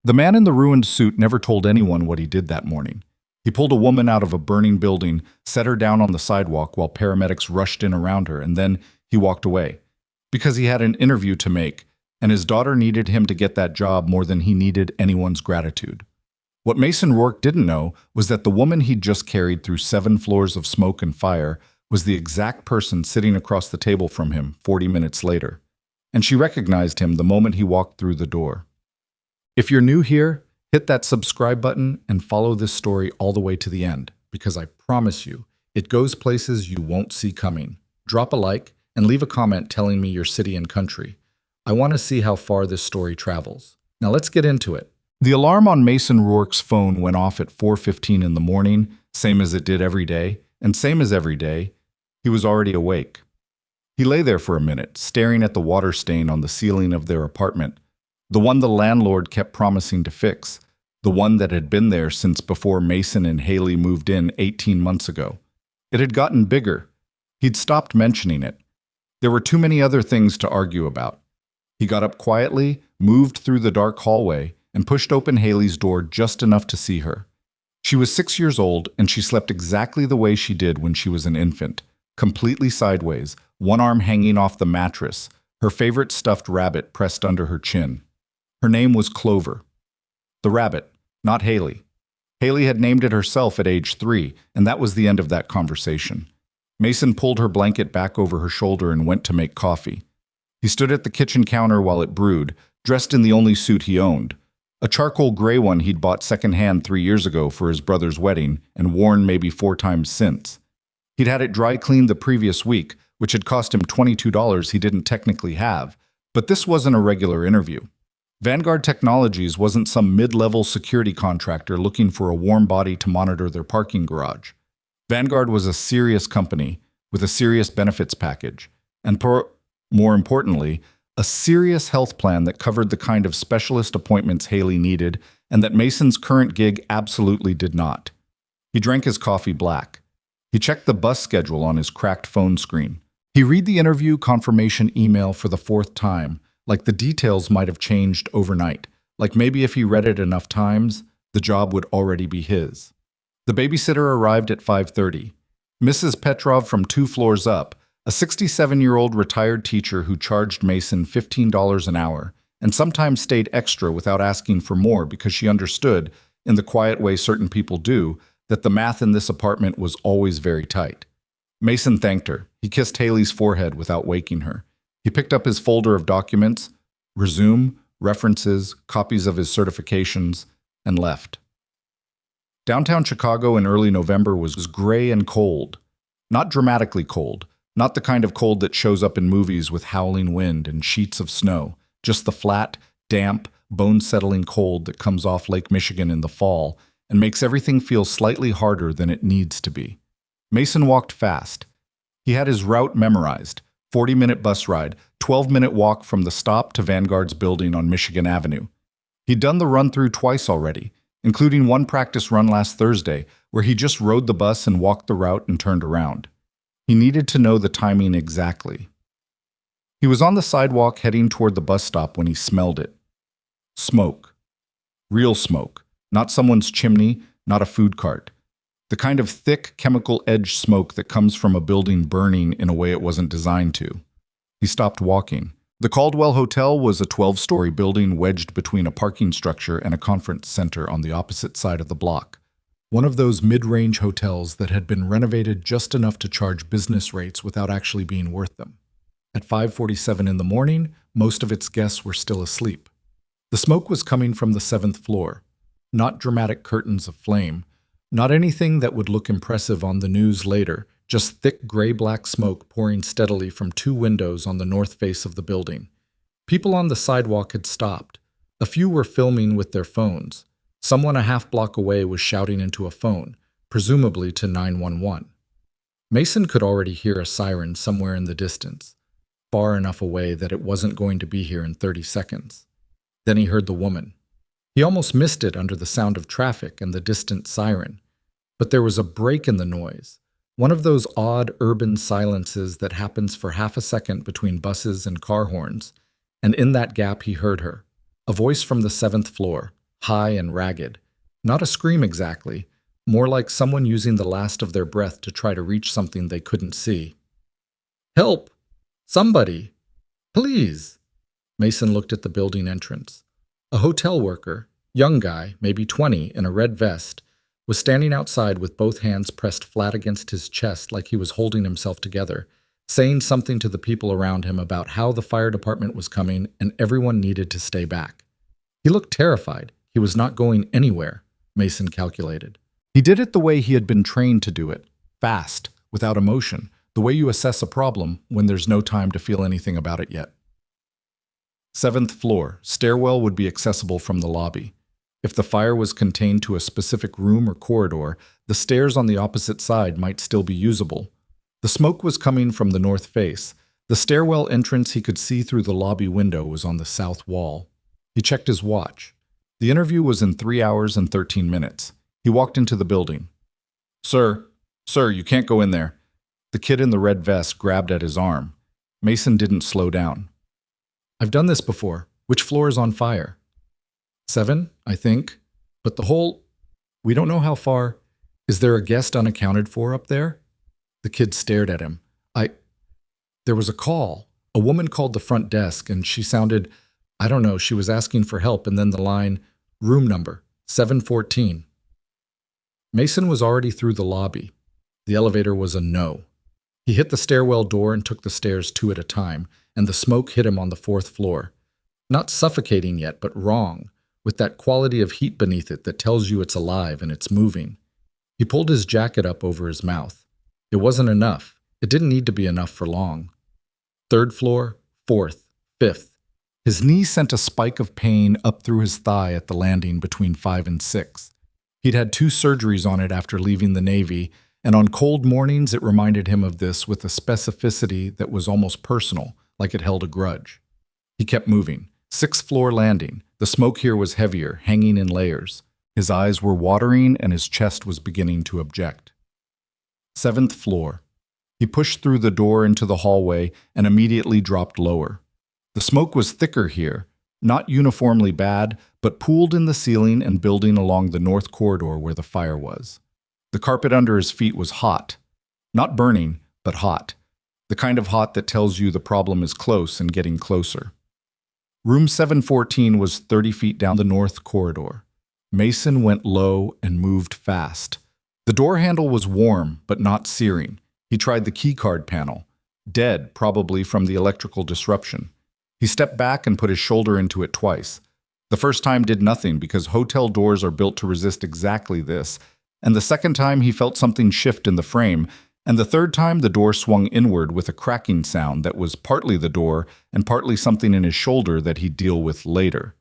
The man in the ruined suit never told anyone what he did that morning. He pulled a woman out of a burning building, set her down on the sidewalk while paramedics rushed in around her, and then he walked away. Because he had an interview to make, and his daughter needed him to get that job more than he needed anyone's gratitude. What Mason Rourke didn't know was that the woman he'd just carried through 7 floors of smoke and fire was the exact person sitting across the table from him 40 minutes later. And she recognized him the moment he walked through the door. If you're new here, hit that subscribe button and follow this story all the way to the end, because I promise you, it goes places you won't see coming. Drop a like and leave a comment telling me your city and country. I want to see how far this story travels. Now let's get into it. The alarm on Mason Rourke's phone went off at 4:15 in the morning, same as it did every day, and same as every day, he was already awake. He lay there for a minute, staring at the water stain on the ceiling of their apartment, the one the landlord kept promising to fix, the one that had been there since before Mason and Haley moved in 18 months ago. It had gotten bigger. He'd stopped mentioning it. There were too many other things to argue about. He got up quietly, moved through the dark hallway, and pushed open Haley's door just enough to see her. She was 6 years old, and she slept exactly the way she did when she was an infant, completely sideways, one arm hanging off the mattress, her favorite stuffed rabbit pressed under her chin. Her name was Clover. The rabbit, not Haley. Haley had named it herself at age 3, and that was the end of that conversation. Mason pulled her blanket back over her shoulder and went to make coffee. He stood at the kitchen counter while it brewed, dressed in the only suit he owned, a charcoal gray one he'd bought secondhand 3 years ago for his brother's wedding and worn maybe 4 times since. He'd had it dry cleaned the previous week, which had cost him $22 he didn't technically have, but this wasn't a regular interview. Vanguard Technologies wasn't some mid-level security contractor looking for a warm body to monitor their parking garage. Vanguard was a serious company with a serious benefits package, and more importantly, a serious health plan that covered the kind of specialist appointments Haley needed and that Mason's current gig absolutely did not. He drank his coffee black. He checked the bus schedule on his cracked phone screen. He read the interview confirmation email for the 4th time, like the details might have changed overnight, like maybe if he read it enough times, the job would already be his. The babysitter arrived at 5:30. Mrs. Petrov from 2 floors up, a 67-year-old retired teacher who charged Mason $15 an hour and sometimes stayed extra without asking for more because she understood, in the quiet way certain people do, that the math in this apartment was always very tight. Mason thanked her. He kissed Haley's forehead without waking her. He picked up his folder of documents, resume, references, copies of his certifications, and left. Downtown Chicago in early November was gray and cold. Not dramatically cold, not the kind of cold that shows up in movies with howling wind and sheets of snow, just the flat, damp, bone-settling cold that comes off Lake Michigan in the fall and makes everything feel slightly harder than it needs to be. Mason walked fast. He had his route memorized. 40-minute bus ride, 12-minute walk from the stop to Vanguard's building on Michigan Avenue. He'd done the run-through twice already, including one practice run last Thursday, where he just rode the bus and walked the route and turned around. He needed to know the timing exactly. He was on the sidewalk heading toward the bus stop when he smelled it. Smoke. Real smoke. Not someone's chimney, not a food cart. The kind of thick, chemical-edged smoke that comes from a building burning in a way it wasn't designed to. He stopped walking. The Caldwell Hotel was a 12-story building wedged between a parking structure and a conference center on the opposite side of the block. One of those mid-range hotels that had been renovated just enough to charge business rates without actually being worth them. At 5:47 in the morning, most of its guests were still asleep. The smoke was coming from the 7th floor. Not dramatic curtains of flame. Not anything that would look impressive on the news later, just thick gray-black smoke pouring steadily from 2 windows on the north face of the building. People on the sidewalk had stopped. A few were filming with their phones. Someone a half block away was shouting into a phone, presumably to 911. Mason could already hear a siren somewhere in the distance, far enough away that it wasn't going to be here in 30 seconds. Then he heard the woman. He almost missed it under the sound of traffic and the distant siren. But there was a break in the noise, one of those odd urban silences that happens for half a second between buses and car horns, and in that gap he heard her, a voice from the 7th floor, high and ragged. Not a scream exactly, more like someone using the last of their breath to try to reach something they couldn't see. "Help! Somebody! Please!" Mason looked at the building entrance. A hotel worker, young guy, maybe 20, in a red vest, was standing outside with both hands pressed flat against his chest like he was holding himself together, saying something to the people around him about how the fire department was coming and everyone needed to stay back. He looked terrified. He was not going anywhere, Mason calculated. He did it the way he had been trained to do it, fast, without emotion, the way you assess a problem when there's no time to feel anything about it yet. 7th floor, stairwell would be accessible from the lobby. If the fire was contained to a specific room or corridor, the stairs on the opposite side might still be usable. The smoke was coming from the north face. The stairwell entrance he could see through the lobby window was on the south wall. He checked his watch. The interview was in 3 hours and 13 minutes. He walked into the building. Sir, you can't go in there." The kid in the red vest grabbed at his arm. Mason didn't slow down. "I've done this before. Which floor is on fire?" 7, I think. But the whole... We don't know how far. Is there a guest unaccounted for up there? The kid stared at him. There was a call. A woman called the front desk, and she sounded... I don't know, she was asking for help, and then the line, room number, 714. Mason was already through the lobby. The elevator was a no. He hit the stairwell door and took the stairs 2 at a time, and the smoke hit him on the 4th floor. Not suffocating yet, but wrong, with that quality of heat beneath it that tells you it's alive and it's moving. He pulled his jacket up over his mouth. It wasn't enough. It didn't need to be enough for long. 3rd floor, 4th, 5th. His knee sent a spike of pain up through his thigh at the landing between 5 and 6. He'd had 2 surgeries on it after leaving the Navy, and on cold mornings it reminded him of this with a specificity that was almost personal, like it held a grudge. He kept moving. 6th floor landing. The smoke here was heavier, hanging in layers. His eyes were watering and his chest was beginning to object. 7th floor. He pushed through the door into the hallway and immediately dropped lower. The smoke was thicker here, not uniformly bad, but pooled in the ceiling and building along the north corridor where the fire was. The carpet under his feet was hot. Not burning, but hot. The kind of hot that tells you the problem is close and getting closer. Room 714 was 30 feet down the north corridor. Mason went low and moved fast. The door handle was warm, but not searing. He tried the keycard panel. Dead, probably from the electrical disruption. He stepped back and put his shoulder into it twice. The first time did nothing because hotel doors are built to resist exactly this, and the second time he felt something shift in the frame, and the third time the door swung inward with a cracking sound that was partly the door and partly something in his shoulder that he'd deal with later.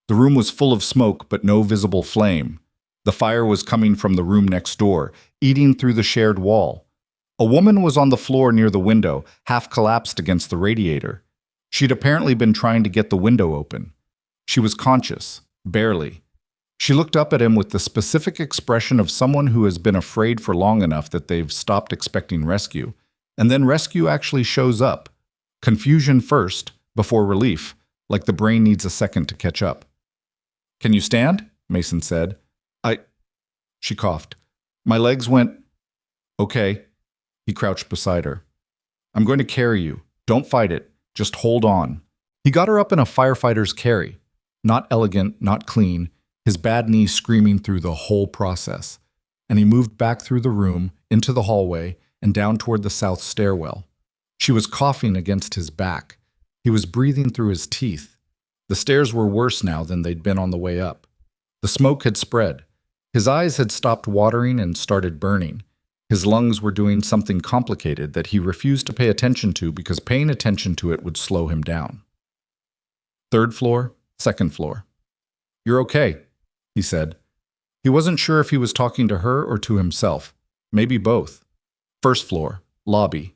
The room was full of smoke but no visible flame. The fire was coming from the room next door, eating through the shared wall. A woman was on the floor near the window, half collapsed against the radiator. She'd apparently been trying to get the window open. She was conscious, barely. She looked up at him with the specific expression of someone who has been afraid for long enough that they've stopped expecting rescue. And then rescue actually shows up. Confusion first, before relief, like the brain needs a second to catch up. "Can you stand?" Mason said. She coughed. "My legs went..." "Okay." He crouched beside her. "I'm going to carry you. Don't fight it. Just hold on." He got her up in a firefighter's carry. Not elegant, not clean, his bad knee screaming through the whole process. And he moved back through the room, into the hallway, and down toward the south stairwell. She was coughing against his back. He was breathing through his teeth. The stairs were worse now than they'd been on the way up. The smoke had spread. His eyes had stopped watering and started burning. His lungs were doing something complicated that he refused to pay attention to because paying attention to it would slow him down. 3rd floor, 2nd floor. "You're okay," he said. He wasn't sure if he was talking to her or to himself. Maybe both. 1st floor, lobby.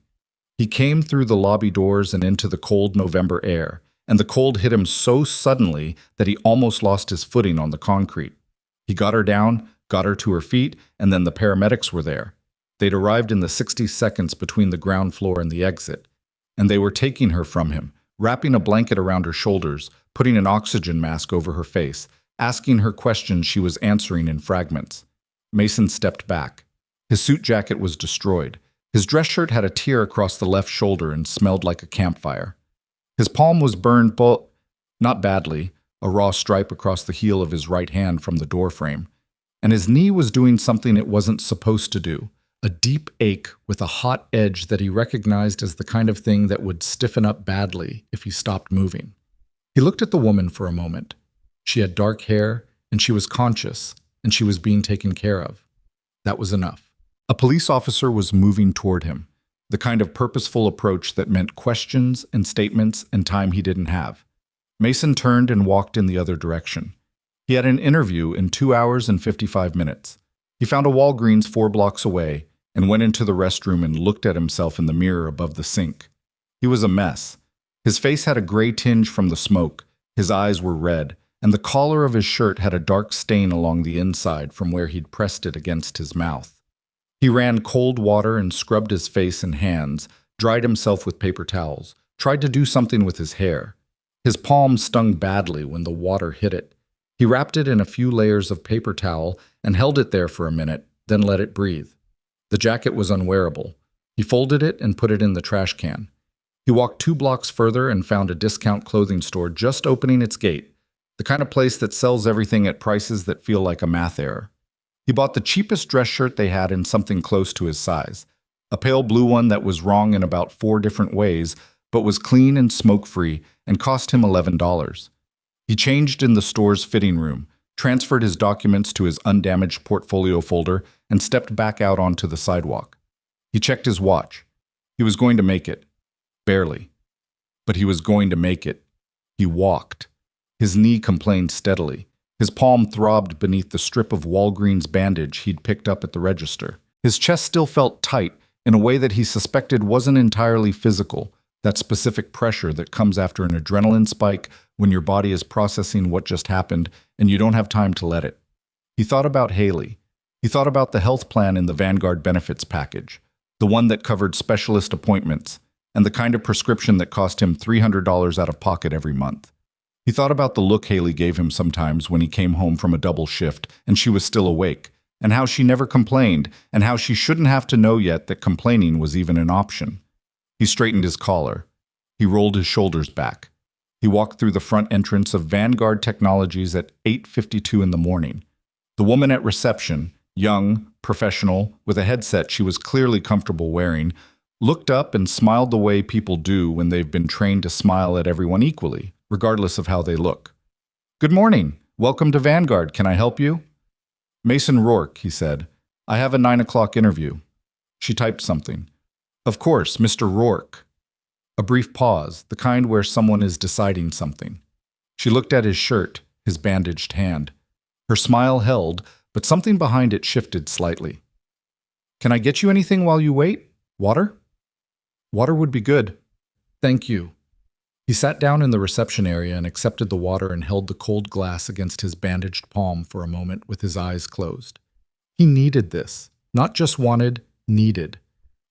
He came through the lobby doors and into the cold November air, and the cold hit him so suddenly that he almost lost his footing on the concrete. He got her down, got her to her feet, and then the paramedics were there. They'd arrived in the 60 seconds between the ground floor and the exit, and they were taking her from him, wrapping a blanket around her shoulders, putting an oxygen mask over her face. asking her questions she was answering in fragments. Mason stepped back. His suit jacket was destroyed. His dress shirt had a tear across the left shoulder and smelled like a campfire. His palm was burned, but not badly, a raw stripe across the heel of his right hand from the doorframe. And his knee was doing something it wasn't supposed to do, a deep ache with a hot edge that he recognized as the kind of thing that would stiffen up badly if he stopped moving. He looked at the woman for a moment. She had dark hair, and she was conscious, and she was being taken care of. That was enough. A police officer was moving toward him, the kind of purposeful approach that meant questions and statements and time he didn't have. Mason turned and walked in the other direction. He had an interview in 2 hours and 55 minutes. He found a Walgreens 4 blocks away and went into the restroom and looked at himself in the mirror above the sink. He was a mess. His face had a gray tinge from the smoke, his eyes were red, and the collar of his shirt had a dark stain along the inside from where he'd pressed it against his mouth. He ran cold water and scrubbed his face and hands, dried himself with paper towels, tried to do something with his hair. His palm stung badly when the water hit it. He wrapped it in a few layers of paper towel and held it there for a minute, then let it breathe. The jacket was unwearable. He folded it and put it in the trash can. He walked 2 blocks further and found a discount clothing store just opening its gate, the kind of place that sells everything at prices that feel like a math error. He bought the cheapest dress shirt they had in something close to his size, a pale blue one that was wrong in about 4 different ways, but was clean and smoke-free and cost him $11. He changed in the store's fitting room, transferred his documents to his undamaged portfolio folder, and stepped back out onto the sidewalk. He checked his watch. He was going to make it. Barely. But he was going to make it. He walked. His knee complained steadily. His palm throbbed beneath the strip of Walgreens bandage he'd picked up at the register. His chest still felt tight in a way that he suspected wasn't entirely physical, that specific pressure that comes after an adrenaline spike when your body is processing what just happened and you don't have time to let it. He thought about Haley. He thought about the health plan in the Vanguard benefits package, the one that covered specialist appointments, and the kind of prescription that cost him $300 out of pocket every month. He thought about the look Haley gave him sometimes when he came home from a double shift and she was still awake, and how she never complained, and how she shouldn't have to know yet that complaining was even an option. He straightened his collar. He rolled his shoulders back. He walked through the front entrance of Vanguard Technologies at 8:52 in the morning. The woman at reception, young, professional, with a headset she was clearly comfortable wearing, looked up and smiled the way people do when they've been trained to smile at everyone equally, regardless of how they look. "Good morning. Welcome to Vanguard. Can I help you?" "Mason Rourke," he said. "I have a 9 o'clock interview." She typed something. "Of course, Mr. Rourke." A brief pause, the kind where someone is deciding something. She looked at his shirt, his bandaged hand. Her smile held, but something behind it shifted slightly. "Can I get you anything while you wait? Water?" "Water would be good." "Thank you." He sat down in the reception area and accepted the water and held the cold glass against his bandaged palm for a moment with his eyes closed. He needed this. Not just wanted, needed.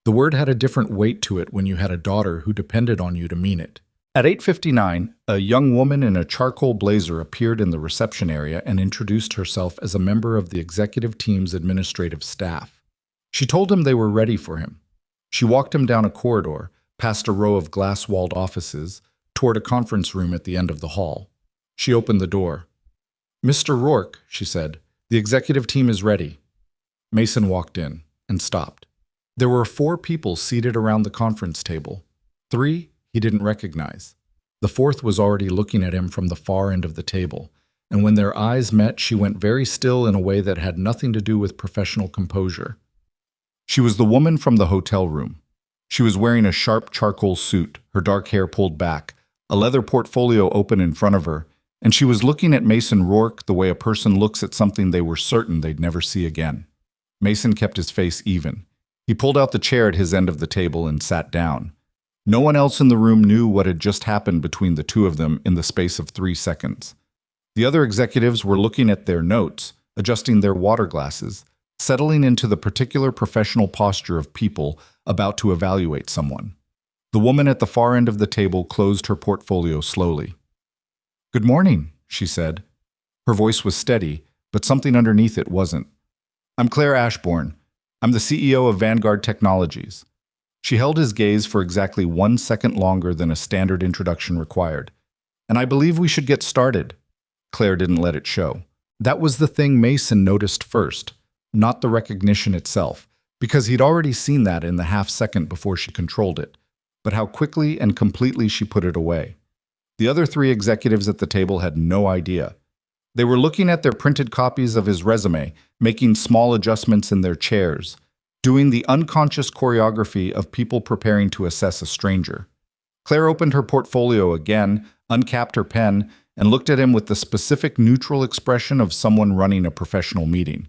The word had a different weight to it when you had a daughter who depended on you to mean it. At 8:59, a young woman in a charcoal blazer appeared in the reception area and introduced herself as a member of the executive team's administrative staff. She told him they were ready for him. She walked him down a corridor, past a row of glass-walled offices, toward a conference room at the end of the hall. She opened the door. "Mr. Rourke," she said, "the executive team is ready." Mason walked in and stopped. There were 4 people seated around the conference table. 3 he didn't recognize. The 4th was already looking at him from the far end of the table, and when their eyes met, she went very still in a way that had nothing to do with professional composure. She was the woman from the hotel room. She was wearing a sharp charcoal suit, her dark hair pulled back, a leather portfolio open in front of her, and she was looking at Mason Rourke the way a person looks at something they were certain they'd never see again. Mason kept his face even. He pulled out the chair at his end of the table and sat down. No one else in the room knew what had just happened between the two of them in the space of 3 seconds. The other executives were looking at their notes, adjusting their water glasses, settling into the particular professional posture of people about to evaluate someone. The woman at the far end of the table closed her portfolio slowly. "Good morning," she said. Her voice was steady, but something underneath it wasn't. "I'm Claire Ashbourne. I'm the CEO of Vanguard Technologies." She held his gaze for exactly 1 second longer than a standard introduction required. "And I believe we should get started." Claire didn't let it show. That was the thing Mason noticed first, not the recognition itself, because he'd already seen that in the half-second before she controlled it, but how quickly and completely she put it away. The other 3 executives at the table had no idea. They were looking at their printed copies of his resume, making small adjustments in their chairs, doing the unconscious choreography of people preparing to assess a stranger. Claire opened her portfolio again, uncapped her pen, and looked at him with the specific neutral expression of someone running a professional meeting.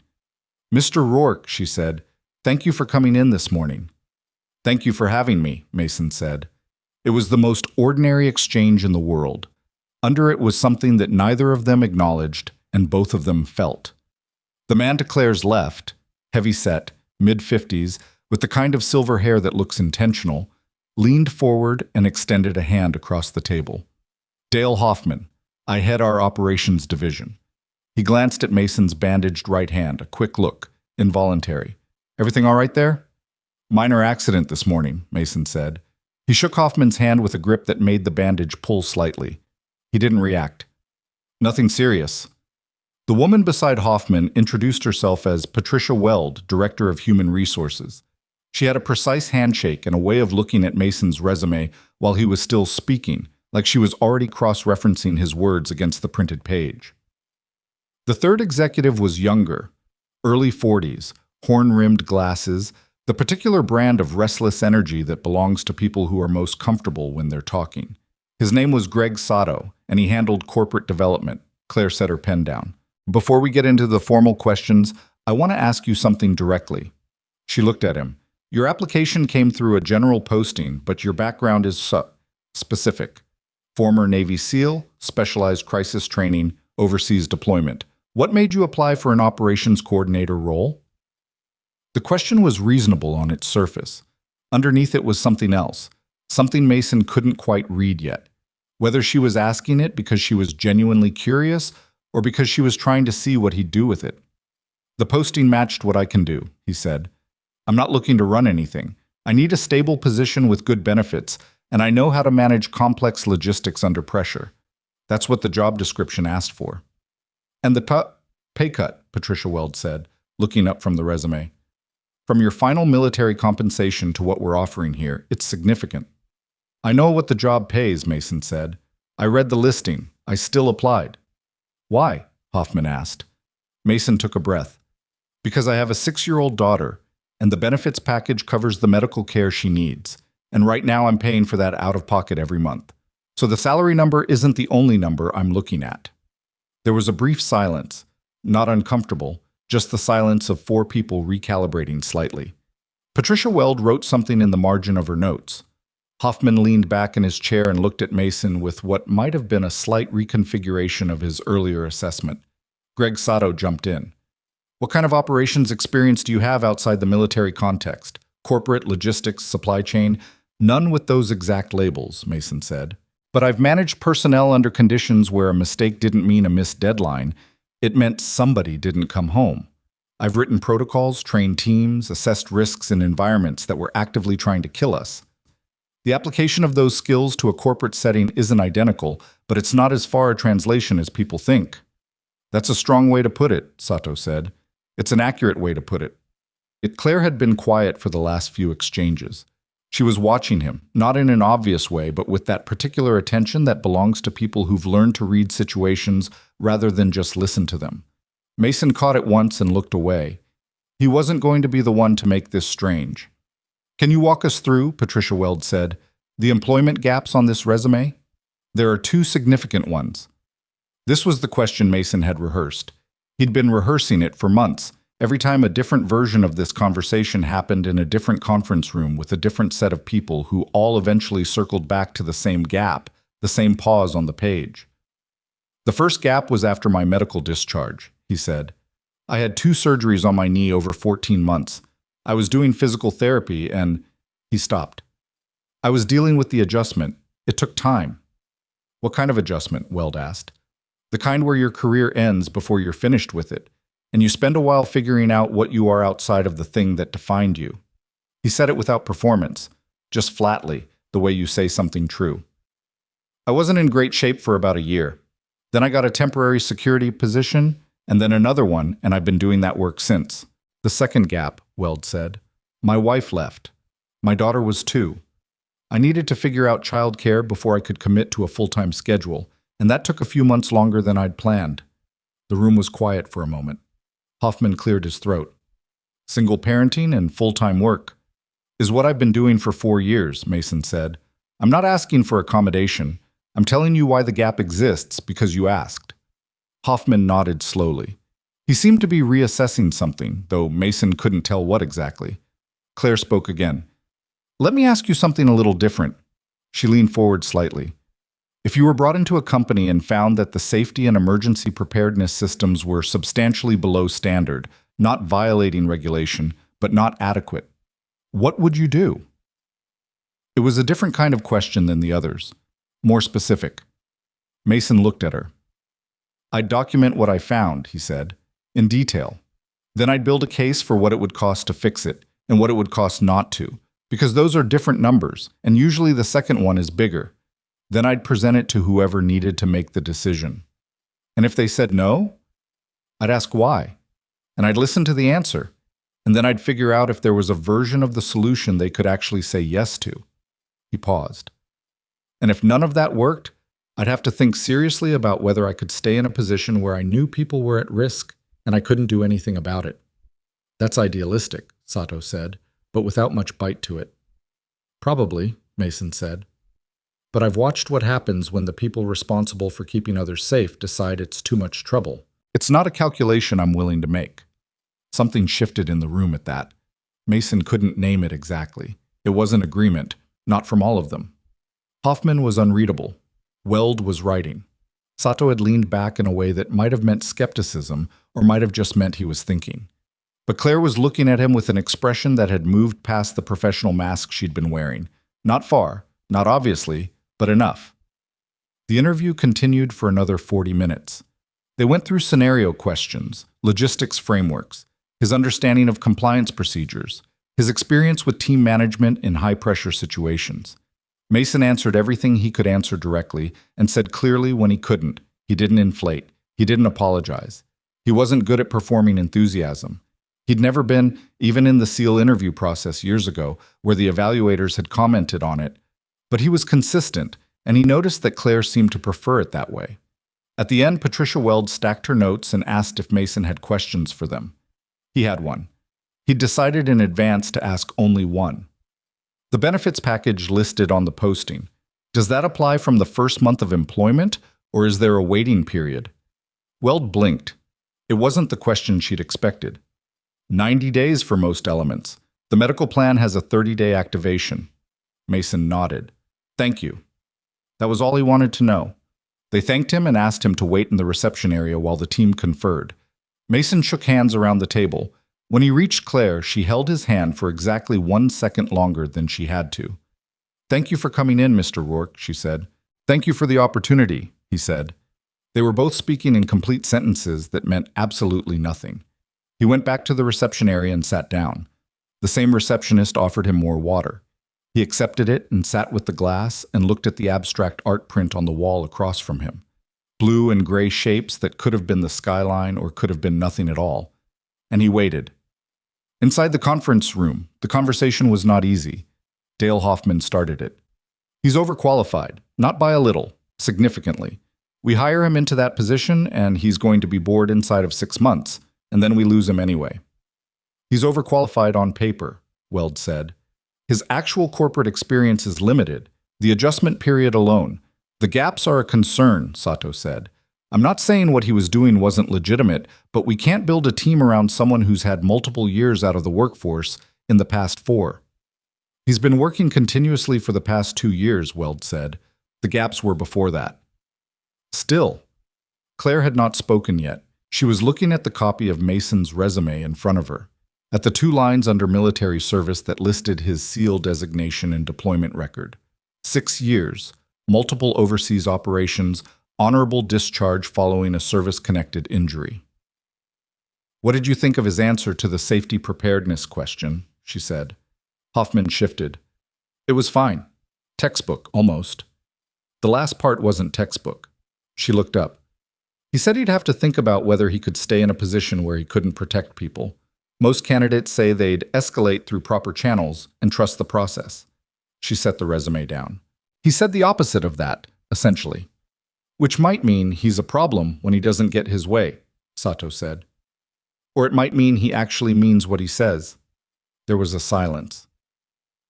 "Mr. Rourke," she said, "thank you for coming in this morning." "Thank you for having me," Mason said. It was the most ordinary exchange in the world. Under it was something that neither of them acknowledged and both of them felt. The man to Claire's left, heavy-set, mid-50s, with the kind of silver hair that looks intentional, leaned forward and extended a hand across the table. "Dale Hoffman. I head our operations division." He glanced at Mason's bandaged right hand, a quick look, involuntary. "Everything all right there?" "Minor accident this morning," Mason said. He shook Hoffman's hand with a grip that made the bandage pull slightly. He didn't react. "Nothing serious." The woman beside Hoffman introduced herself as Patricia Weld, Director of Human Resources. She had a precise handshake and a way of looking at Mason's resume while he was still speaking, like she was already cross-referencing his words against the printed page. The third executive was younger, early 40s, horn-rimmed glasses, the particular brand of restless energy that belongs to people who are most comfortable when they're talking. His name was Greg Sato, and he handled corporate development. Claire set her pen down. "Before we get into the formal questions, I want to ask you something directly." She looked at him. "Your application came through a general posting, but your background is specific. Former Navy SEAL, specialized crisis training, overseas deployment. What made you apply for an operations coordinator role?" The question was reasonable on its surface. Underneath it was something else, something Mason couldn't quite read yet. Whether she was asking it because she was genuinely curious or because she was trying to see what he'd do with it. "The posting matched what I can do," he said. "I'm not looking to run anything. I need a stable position with good benefits, and I know how to manage complex logistics under pressure." That's what the job description asked for. "And the pay cut," Patricia Weld said, looking up from the resume. "From your final military compensation to what we're offering here, it's significant." "I know what the job pays," Mason said. "I read the listing. I still applied." "Why?" Hoffman asked. Mason took a breath. "Because I have a 6-year-old daughter, and the benefits package covers the medical care she needs, and right now I'm paying for that out of pocket every month. So the salary number isn't the only number I'm looking at." There was a brief silence, not uncomfortable, just the silence of 4 people recalibrating slightly. Patricia Weld wrote something in the margin of her notes. Hoffman leaned back in his chair and looked at Mason with what might have been a slight reconfiguration of his earlier assessment. Greg Sato jumped in. "What kind of operations experience do you have outside the military context? Corporate, logistics, supply chain?" "None with those exact labels," Mason said. "But I've managed personnel under conditions where a mistake didn't mean a missed deadline. It meant somebody didn't come home. I've written protocols, trained teams, assessed risks in environments that were actively trying to kill us. The application of those skills to a corporate setting isn't identical, but it's not as far a translation as people think." "That's a strong way to put it," Sato said. "It's an accurate way to put it." Claire had been quiet for the last few exchanges. She was watching him, not in an obvious way, but with that particular attention that belongs to people who've learned to read situations rather than just listen to them. Mason caught it once and looked away. He wasn't going to be the one to make this strange. "Can you walk us through," Patricia Weld said, "the employment gaps on this resume? There are 2 significant ones." This was the question Mason had rehearsed. He'd been rehearsing it for months, every time a different version of this conversation happened in a different conference room with a different set of people who all eventually circled back to the same gap, the same pause on the page. "The first gap was after my medical discharge," he said. "I had 2 surgeries on my knee over 14 months. I was doing physical therapy and..." He stopped. "I was dealing with the adjustment. It took time." "What kind of adjustment?" Weld asked. The kind where your career ends before you're finished with it, and you spend a while figuring out what you are outside of the thing that defined you. He said it without performance, just flatly, the way you say something true. I wasn't in great shape for about a year. Then I got a temporary security position, and then another one, and I've been doing that work since. The second gap, Weld said. My wife left. My daughter was 2. I needed to figure out childcare before I could commit to a full-time schedule, and that took a few months longer than I'd planned. The room was quiet for a moment. Hoffman cleared his throat. Single parenting and full-time work is what I've been doing for 4 years, Mason said. I'm not asking for accommodation. I'm telling you why the gap exists because you asked. Hoffman nodded slowly. He seemed to be reassessing something, though Mason couldn't tell what exactly. Claire spoke again. Let me ask you something a little different. She leaned forward slightly. If you were brought into a company and found that the safety and emergency preparedness systems were substantially below standard, not violating regulation, but not adequate, what would you do? It was a different kind of question than the others, more specific. Mason looked at her. I'd document what I found, he said, in detail. Then I'd build a case for what it would cost to fix it and what it would cost not to, because those are different numbers, and usually the second one is bigger. Then I'd present it to whoever needed to make the decision. And if they said no, I'd ask why, and I'd listen to the answer, and then I'd figure out if there was a version of the solution they could actually say yes to. He paused. And if none of that worked, I'd have to think seriously about whether I could stay in a position where I knew people were at risk and I couldn't do anything about it. That's idealistic, Sato said, but without much bite to it. Probably, Mason said. But I've watched what happens when the people responsible for keeping others safe decide it's too much trouble. It's not a calculation I'm willing to make. Something shifted in the room at that. Mason couldn't name it exactly. It wasn't agreement, not from all of them. Hoffman was unreadable. Weld was writing. Sato had leaned back in a way that might have meant skepticism or might have just meant he was thinking. But Claire was looking at him with an expression that had moved past the professional mask she'd been wearing. Not far, not obviously, but enough. The interview continued for another 40 minutes. They went through scenario questions, logistics frameworks, his understanding of compliance procedures, his experience with team management in high-pressure situations. Mason answered everything he could answer directly and said clearly when he couldn't. He didn't inflate. He didn't apologize. He wasn't good at performing enthusiasm. He'd never been, even in the SEAL interview process years ago, where the evaluators had commented on it. But he was consistent, and he noticed that Claire seemed to prefer it that way. At the end, Patricia Weld stacked her notes and asked if Mason had questions for them. He had one. He'd decided in advance to ask only one. The benefits package listed on the posting. Does that apply from the first month of employment, or is there a waiting period? Weld blinked. It wasn't the question she'd expected. 90 days for most elements. The medical plan has a 30-day activation. Mason nodded. Thank you. That was all he wanted to know. They thanked him and asked him to wait in the reception area while the team conferred. Mason shook hands around the table. When he reached Claire, she held his hand for exactly 1 second longer than she had to. Thank you for coming in, Mr. Rourke, she said. Thank you for the opportunity, he said. They were both speaking in complete sentences that meant absolutely nothing. He went back to the reception area and sat down. The same receptionist offered him more water. He accepted it and sat with the glass and looked at the abstract art print on the wall across from him. Blue and gray shapes that could have been the skyline or could have been nothing at all. And he waited. Inside the conference room, the conversation was not easy. Dale Hoffman started it. He's overqualified, not by a little, significantly. We hire him into that position and he's going to be bored inside of 6 months, and then we lose him anyway. He's overqualified on paper, Weld said. His actual corporate experience is limited, the adjustment period alone. The gaps are a concern, Sato said. I'm not saying what he was doing wasn't legitimate, but we can't build a team around someone who's had multiple years out of the workforce in the past 4. He's been working continuously for the past 2 years, Weld said. The gaps were before that. Still, Claire had not spoken yet. She was looking at the copy of Mason's resume in front of her, at the 2 lines under military service that listed his SEAL designation and deployment record. 6 years, multiple overseas operations, Honorable discharge following a service-connected injury. What did you think of his answer to the safety preparedness question? She said. Hoffman shifted. It was fine. Textbook, almost. The last part wasn't textbook. She looked up. He said he'd have to think about whether he could stay in a position where he couldn't protect people. Most candidates say they'd escalate through proper channels and trust the process. She set the resume down. He said the opposite of that, essentially. Which might mean he's a problem when he doesn't get his way, Sato said. Or it might mean he actually means what he says. There was a silence.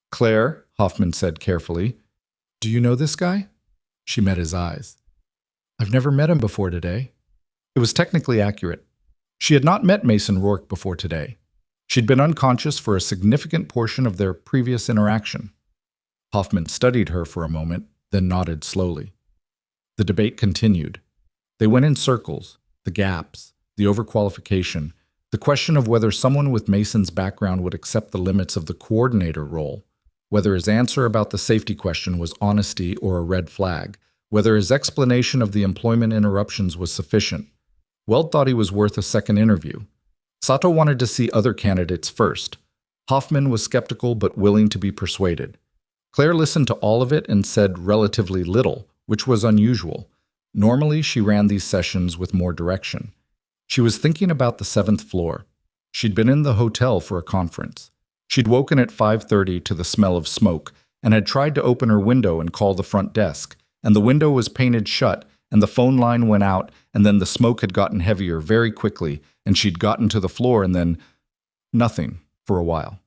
Claire, Hoffman said carefully, do you know this guy? She met his eyes. I've never met him before today. It was technically accurate. She had not met Mason Rourke before today. She'd been unconscious for a significant portion of their previous interaction. Hoffman studied her for a moment, then nodded slowly. The debate continued. They went in circles, the gaps, the overqualification, the question of whether someone with Mason's background would accept the limits of the coordinator role, whether his answer about the safety question was honesty or a red flag, whether his explanation of the employment interruptions was sufficient. Weld thought he was worth a second interview. Sato wanted to see other candidates first. Hoffman was skeptical but willing to be persuaded. Claire listened to all of it and said relatively little, which was unusual. Normally, she ran these sessions with more direction. She was thinking about the 7th floor. She'd been in the hotel for a conference. She'd woken at 5:30 to the smell of smoke and had tried to open her window and call the front desk, and the window was painted shut, and the phone line went out, and then the smoke had gotten heavier very quickly, and she'd gotten to the floor and then nothing for a while.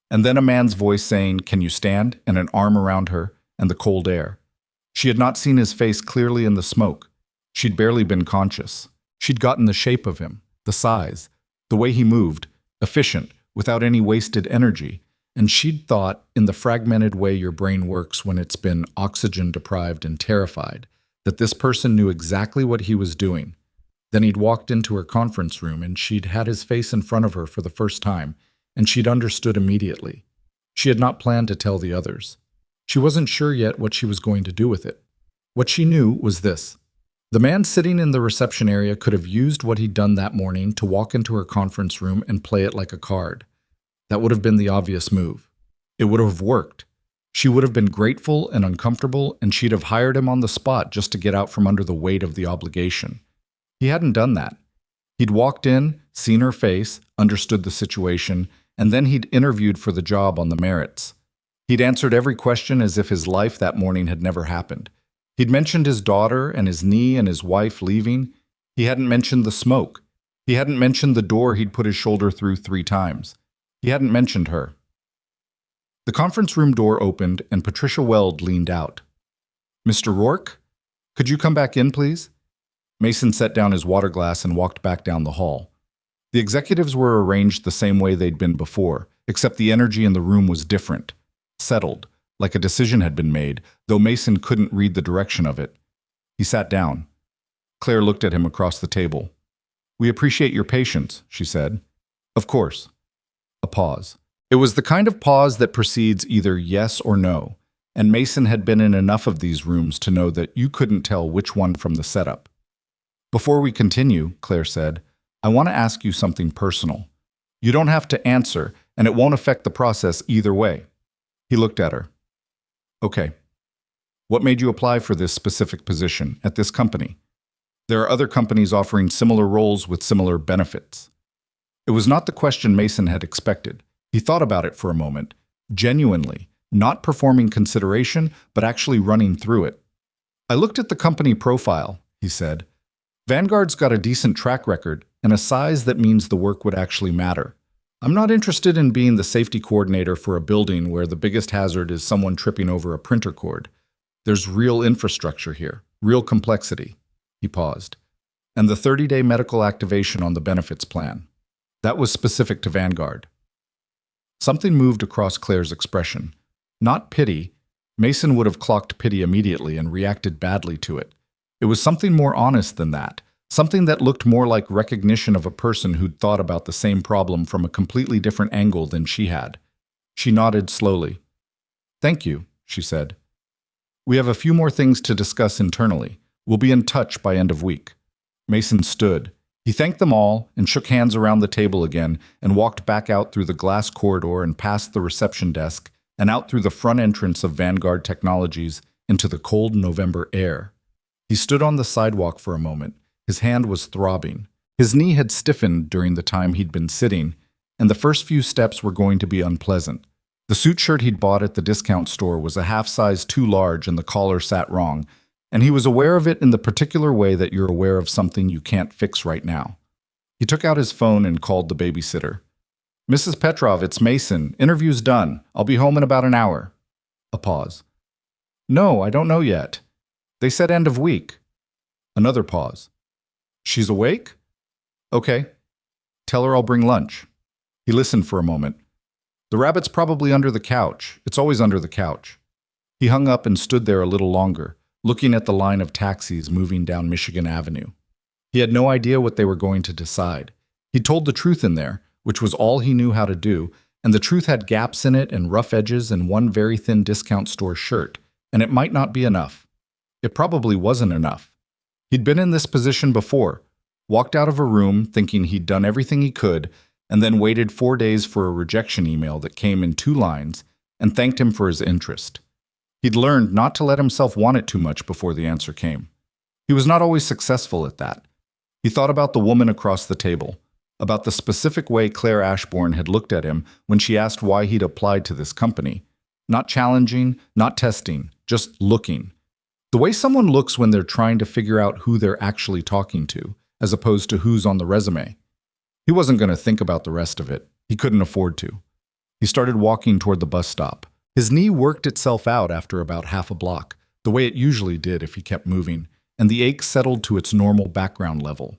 And then a man's voice saying, "Can you stand?" and an arm around her, and the cold air. She had not seen his face clearly in the smoke. She'd barely been conscious. She'd gotten the shape of him, the size, the way he moved, efficient, without any wasted energy, and she'd thought, in the fragmented way your brain works when it's been oxygen-deprived and terrified, that this person knew exactly what he was doing. Then he'd walked into her conference room, and she'd had his face in front of her for the first time, and she'd understood immediately. She had not planned to tell the others. She wasn't sure yet what she was going to do with it. What she knew was this. The man sitting in the reception area could have used what he'd done that morning to walk into her conference room and play it like a card. That would have been the obvious move. It would have worked. She would have been grateful and uncomfortable, and she'd have hired him on the spot just to get out from under the weight of the obligation. He hadn't done that. He'd walked in, seen her face, understood the situation, and then he'd interviewed for the job on the merits. He'd answered every question as if his life that morning had never happened. He'd mentioned his daughter and his knee and his wife leaving. He hadn't mentioned the smoke. He hadn't mentioned the door he'd put his shoulder through 3 times. He hadn't mentioned her. The conference room door opened and Patricia Weld leaned out. "Mr. Rourke? Could you come back in, please?" Mason set down his water glass and walked back down the hall. The executives were arranged the same way they'd been before, except the energy in the room was different, settled, like a decision had been made, though Mason couldn't read the direction of it. He sat down. Claire looked at him across the table. "We appreciate your patience," she said. "Of course." A pause. It was the kind of pause that precedes either yes or no, and Mason had been in enough of these rooms to know that you couldn't tell which one from the setup. "Before we continue," Claire said, "I want to ask you something personal. You don't have to answer, and it won't affect the process either way." He looked at her. "Okay. What made you apply for this specific position at this company? There are other companies offering similar roles with similar benefits." It was not the question Mason had expected. He thought about it for a moment, genuinely, not performing consideration, but actually running through it. "I looked at the company profile," he said. "Vanguard's got a decent track record and a size that means the work would actually matter. I'm not interested in being the safety coordinator for a building where the biggest hazard is someone tripping over a printer cord. There's real infrastructure here, real complexity." He paused. "And the 30-day medical activation on the benefits plan. That was specific to Vanguard." Something moved across Claire's expression. Not pity. Mason would have clocked pity immediately and reacted badly to it. It was something more honest than that. Something that looked more like recognition of a person who'd thought about the same problem from a completely different angle than she had. She nodded slowly. "Thank you," she said. "We have a few more things to discuss internally. We'll be in touch by end of week." Mason stood. He thanked them all and shook hands around the table again and walked back out through the glass corridor and past the reception desk and out through the front entrance of Vanguard Technologies into the cold November air. He stood on the sidewalk for a moment. His hand was throbbing. His knee had stiffened during the time he'd been sitting, and the first few steps were going to be unpleasant. The suit shirt he'd bought at the discount store was a half size too large and the collar sat wrong, and he was aware of it in the particular way that you're aware of something you can't fix right now. He took out his phone and called the babysitter. "Mrs. Petrov, it's Mason. Interview's done. I'll be home in about an hour." A pause. "No, I don't know yet. They said end of week." Another pause. "She's awake?" "Okay. Tell her I'll bring lunch." He listened for a moment. "The rabbit's probably under the couch. It's always under the couch." He hung up and stood there a little longer, looking at the line of taxis moving down Michigan Avenue. He had no idea what they were going to decide. He told the truth in there, which was all he knew how to do, and the truth had gaps in it and rough edges and one very thin discount store shirt, and it might not be enough. It probably wasn't enough. He'd been in this position before, walked out of a room thinking he'd done everything he could, and then waited 4 days for a rejection email that came in 2 lines and thanked him for his interest. He'd learned not to let himself want it too much before the answer came. He was not always successful at that. He thought about the woman across the table, about the specific way Claire Ashbourne had looked at him when she asked why he'd applied to this company. Not challenging, not testing, just looking. The way someone looks when they're trying to figure out who they're actually talking to, as opposed to who's on the resume. He wasn't going to think about the rest of it. He couldn't afford to. He started walking toward the bus stop. His knee worked itself out after about half a block, the way it usually did if he kept moving, and the ache settled to its normal background level.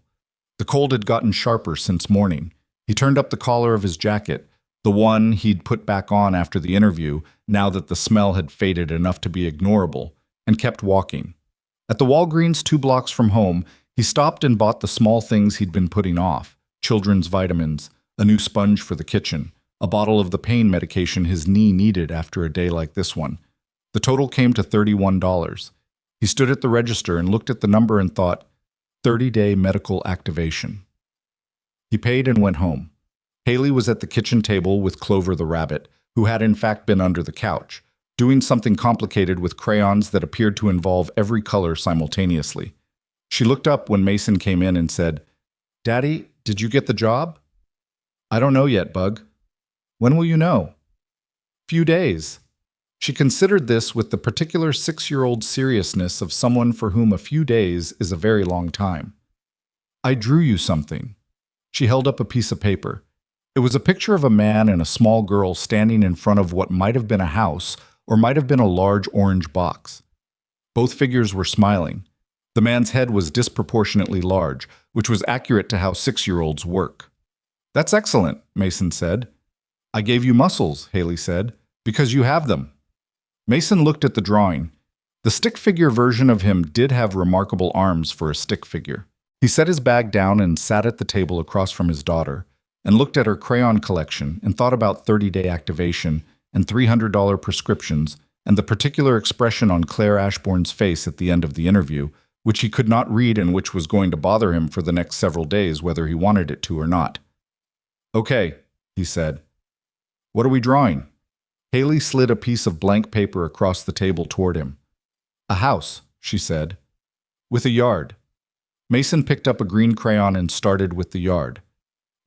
The cold had gotten sharper since morning. He turned up the collar of his jacket, the one he'd put back on after the interview, now that the smell had faded enough to be ignorable, and kept walking. At the Walgreens 2 blocks from home, he stopped and bought the small things he'd been putting off: children's vitamins, a new sponge for the kitchen, a bottle of the pain medication his knee needed after a day like this one. The total came to $31. He stood at the register and looked at the number and thought, 30-day medical activation. He paid and went home. Haley was at the kitchen table with Clover the rabbit, who had in fact been under the couch, doing something complicated with crayons that appeared to involve every color simultaneously. She looked up when Mason came in and said, "Daddy, did you get the job?" "I don't know yet, Bug." "When will you know?" "Few days." She considered this with the particular 6-year-old seriousness of someone for whom a few days is a very long time. "I drew you something." She held up a piece of paper. It was a picture of a man and a small girl standing in front of what might have been a house or might have been a large orange box. Both figures were smiling. The man's head was disproportionately large, which was accurate to how 6-year-olds work. "That's excellent," Mason said. "I gave you muscles," Haley said, "because you have them." Mason looked at the drawing. The stick figure version of him did have remarkable arms for a stick figure. He set his bag down and sat at the table across from his daughter, and looked at her crayon collection and thought about 30-day activation and $300 prescriptions and the particular expression on Claire Ashbourne's face at the end of the interview, which he could not read and which was going to bother him for the next several days whether he wanted it to or not. "Okay," he said. "What are we drawing?" Haley slid a piece of blank paper across the table toward him. "A house," she said. "With a yard." Mason picked up a green crayon and started with the yard.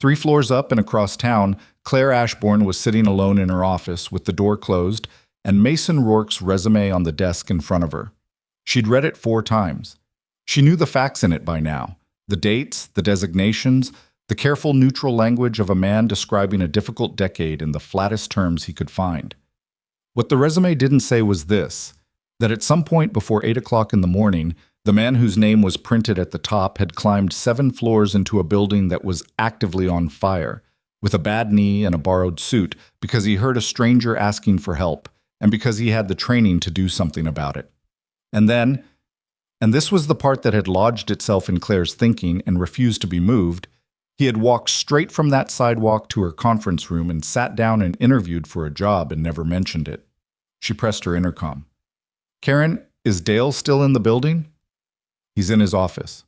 3 floors up and across town, Claire Ashbourne was sitting alone in her office with the door closed and Mason Rourke's resume on the desk in front of her. She'd read it 4 times. She knew the facts in it by now: the dates, the designations, the careful neutral language of a man describing a difficult decade in the flattest terms he could find. What the resume didn't say was this: that at some point before 8 o'clock in the morning, the man whose name was printed at the top had climbed 7 floors into a building that was actively on fire, with a bad knee and a borrowed suit, because he heard a stranger asking for help, and because he had the training to do something about it. And then, and this was the part that had lodged itself in Claire's thinking and refused to be moved, he had walked straight from that sidewalk to her conference room and sat down and interviewed for a job and never mentioned it. She pressed her intercom. "Karen, is Dale still in the building?" He's in his office.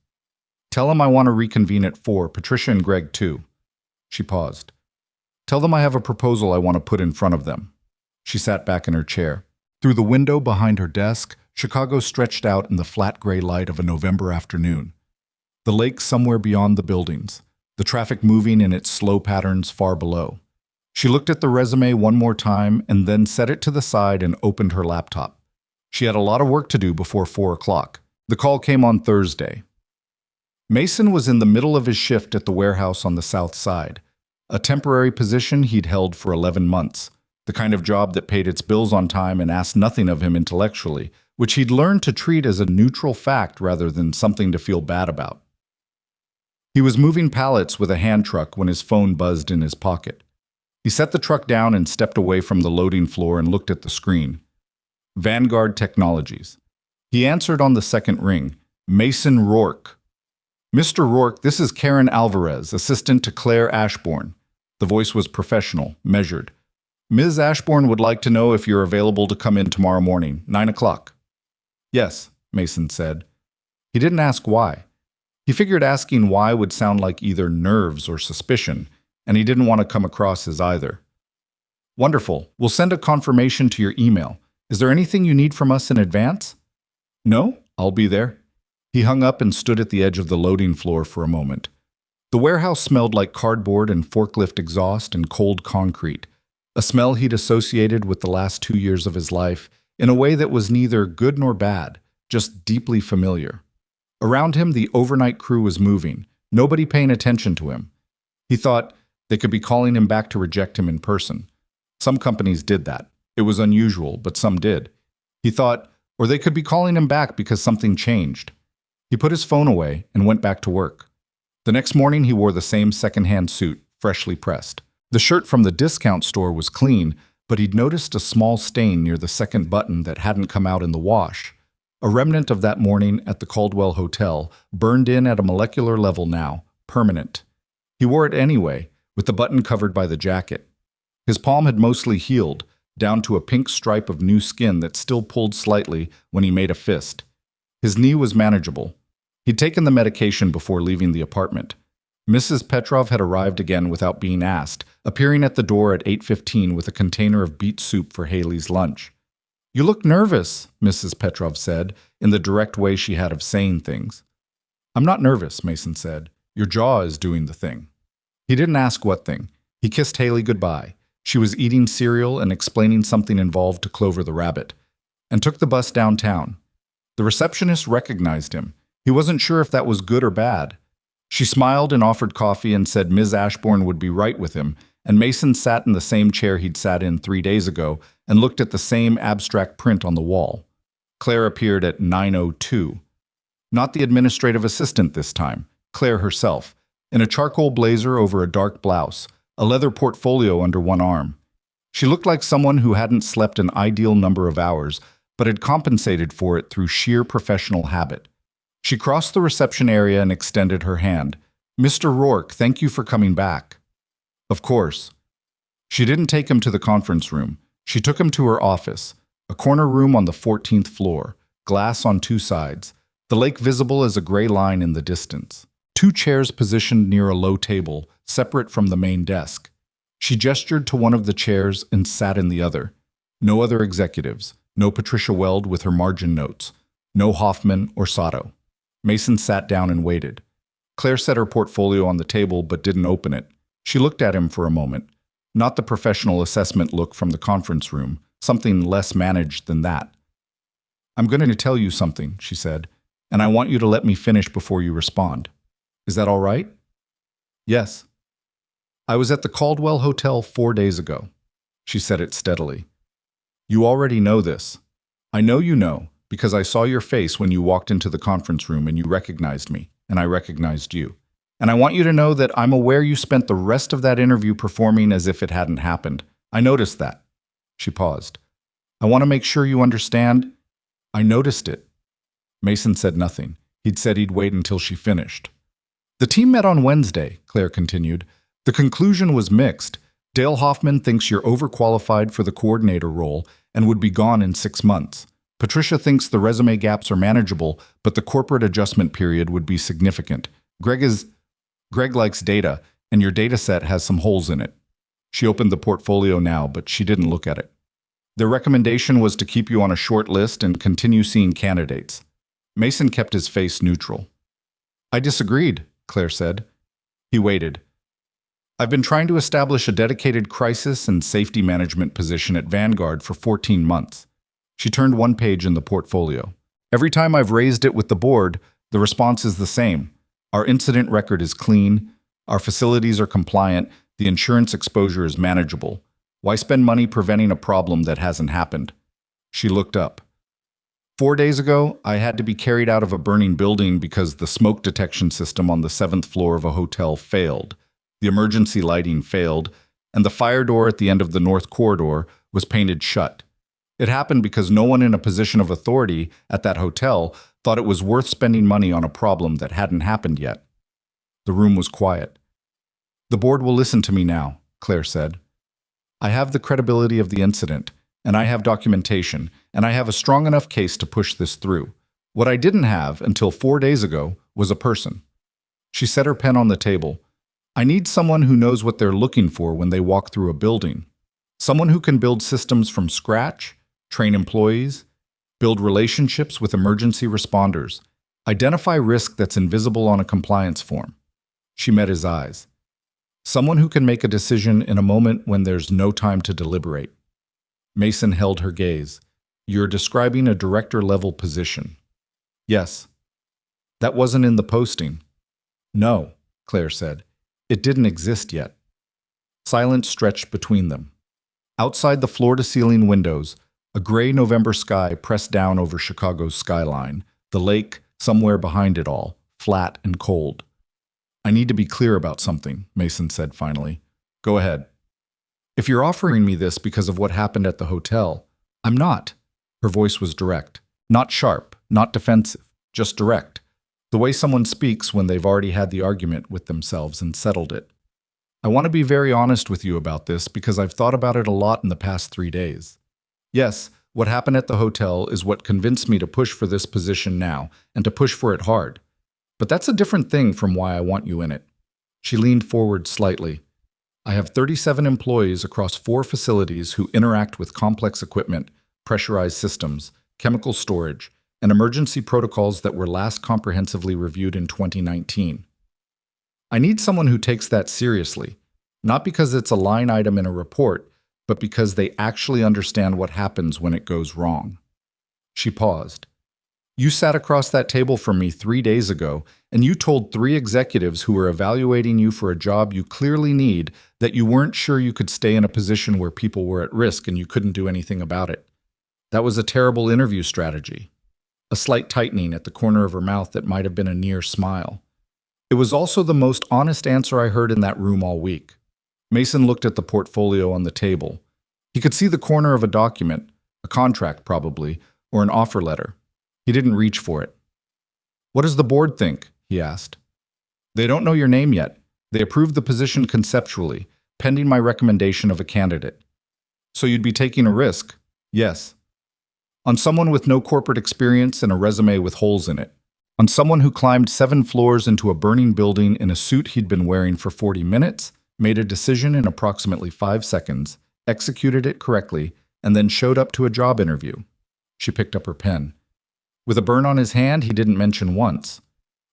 Tell him I want to reconvene at 4, Patricia and Greg too. She paused. Tell them I have a proposal I want to put in front of them. She sat back in her chair. Through the window behind her desk, Chicago stretched out in the flat gray light of a November afternoon. The lake somewhere beyond the buildings, the traffic moving in its slow patterns far below. She looked at the resume one more time and then set it to the side and opened her laptop. She had a lot of work to do before 4 o'clock. The call came on Thursday. Mason was in the middle of his shift at the warehouse on the south side, a temporary position he'd held for 11 months, the kind of job that paid its bills on time and asked nothing of him intellectually, which he'd learned to treat as a neutral fact rather than something to feel bad about. He was moving pallets with a hand truck when his phone buzzed in his pocket. He set the truck down and stepped away from the loading floor and looked at the screen. Vanguard Technologies. He answered on the second ring. Mason Rourke. Mr. Rourke, this is Karen Alvarez, assistant to Claire Ashbourne. The voice was professional, measured. Ms. Ashbourne would like to know if you're available to come in tomorrow morning, 9 o'clock. Yes, Mason said. He didn't ask why. He figured asking why would sound like either nerves or suspicion, and he didn't want to come across as either. Wonderful. We'll send a confirmation to your email. Is there anything you need from us in advance? No, I'll be there. He hung up and stood at the edge of the loading floor for a moment. The warehouse smelled like cardboard and forklift exhaust and cold concrete, a smell he'd associated with the last 2 years of his life in a way that was neither good nor bad, just deeply familiar. Around him, the overnight crew was moving, nobody paying attention to him. He thought they could be calling him back to reject him in person. Some companies did that. It was unusual, but some did. He thought, or they could be calling him back because something changed. He put his phone away and went back to work. The next morning, he wore the same second-hand suit, freshly pressed. The shirt from the discount store was clean, but he'd noticed a small stain near the second button that hadn't come out in the wash. A remnant of that morning at the Caldwell Hotel, burned in at a molecular level now, permanent. He wore it anyway, with the button covered by the jacket. His palm had mostly healed, down to a pink stripe of new skin that still pulled slightly when he made a fist. His knee was manageable. He'd taken the medication before leaving the apartment. Mrs. Petrov had arrived again without being asked, appearing at the door at 8:15 with a container of beet soup for Haley's lunch. You look nervous, Mrs. Petrov said, in the direct way she had of saying things. I'm not nervous, Mason said. Your jaw is doing the thing. He didn't ask what thing. He kissed Haley goodbye. She was eating cereal and explaining something involved to Clover the rabbit, and took the bus downtown. The receptionist recognized him. He wasn't sure if that was good or bad. She smiled and offered coffee and said Ms. Ashbourne would be right with him, and Mason sat in the same chair he'd sat in 3 days ago and looked at the same abstract print on the wall. Claire appeared at 9:02. Not the administrative assistant this time, Claire herself, in a charcoal blazer over a dark blouse, a leather portfolio under one arm. She looked like someone who hadn't slept an ideal number of hours, but had compensated for it through sheer professional habit. She crossed the reception area and extended her hand. Mr. Rourke, thank you for coming back. Of course. She didn't take him to the conference room. She took him to her office, a corner room on the 14th floor, glass on 2 sides, the lake visible as a gray line in the distance. 2 chairs positioned near a low table, separate from the main desk. She gestured to one of the chairs and sat in the other. No other executives, no Patricia Weld with her margin notes, no Hoffman or Sato. Mason sat down and waited. Claire set her portfolio on the table but didn't open it. She looked at him for a moment. Not the professional assessment look from the conference room, something less managed than that. I'm going to tell you something, she said, and I want you to let me finish before you respond. Is that all right? Yes. I was at the Caldwell Hotel 4 days ago. She said it steadily. You already know this. I know you know, because I saw your face when you walked into the conference room and you recognized me, and I recognized you. And I want you to know that I'm aware you spent the rest of that interview performing as if it hadn't happened. I noticed that. She paused. I want to make sure you understand. I noticed it. Mason said nothing. He'd said he'd wait until she finished. The team met on Wednesday, Claire continued. The conclusion was mixed. Dale Hoffman thinks you're overqualified for the coordinator role and would be gone in 6 months. Patricia thinks the resume gaps are manageable, but the corporate adjustment period would be significant. Greg likes data, and your data set has some holes in it. She opened the portfolio now, but she didn't look at it. Their recommendation was to keep you on a short list and continue seeing candidates. Mason kept his face neutral. I disagreed, Claire said. He waited. I've been trying to establish a dedicated crisis and safety management position at Vanguard for 14 months. She turned one page in the portfolio. Every time I've raised it with the board, the response is the same. Our incident record is clean, our facilities are compliant, the insurance exposure is manageable. Why spend money preventing a problem that hasn't happened? She looked up. 4 days ago, I had to be carried out of a burning building because the smoke detection system on the 7th floor of a hotel failed. The emergency lighting failed, and the fire door at the end of the north corridor was painted shut. It happened because no one in a position of authority at that hotel thought it was worth spending money on a problem that hadn't happened yet. The room was quiet. The board will listen to me now, Claire said. I have the credibility of the incident, and I have documentation, and I have a strong enough case to push this through. What I didn't have until 4 days ago was a person. She set her pen on the table. I need someone who knows what they're looking for when they walk through a building. Someone who can build systems from scratch, train employees, build relationships with emergency responders, identify risk that's invisible on a compliance form. She met his eyes. Someone who can make a decision in a moment when there's no time to deliberate. Mason held her gaze. You're describing a director-level position. Yes. That wasn't in the posting. No, Claire said. It didn't exist yet. Silence stretched between them. Outside the floor-to-ceiling windows, a gray November sky pressed down over Chicago's skyline, the lake somewhere behind it all, flat and cold. I need to be clear about something, Mason said finally. Go ahead. If you're offering me this because of what happened at the hotel, I'm not. Her voice was direct. Not sharp, not defensive, just direct. The way someone speaks when they've already had the argument with themselves and settled it. I want to be very honest with you about this because I've thought about it a lot in the past 3 days. Yes, what happened at the hotel is what convinced me to push for this position now and to push for it hard. But that's a different thing from why I want you in it. She leaned forward slightly. I have 37 employees across 4 facilities who interact with complex equipment, pressurized systems, chemical storage, and emergency protocols that were last comprehensively reviewed in 2019. I need someone who takes that seriously, not because it's a line item in a report, but because they actually understand what happens when it goes wrong. She paused. You sat across that table from me 3 days ago, and you told 3 executives who were evaluating you for a job you clearly need that you weren't sure you could stay in a position where people were at risk and you couldn't do anything about it. That was a terrible interview strategy. A slight tightening at the corner of her mouth that might have been a near smile. It was also the most honest answer I heard in that room all week. Mason looked at the portfolio on the table. He could see the corner of a document, a contract probably, or an offer letter. He didn't reach for it. What does the board think? He asked. They don't know your name yet. They approved the position conceptually, pending my recommendation of a candidate. So you'd be taking a risk? Yes. On someone with no corporate experience and a resume with holes in it. On someone who climbed 7 floors into a burning building in a suit he'd been wearing for 40 minutes, made a decision in approximately 5 seconds, executed it correctly, and then showed up to a job interview. She picked up her pen. With a burn on his hand he didn't mention once.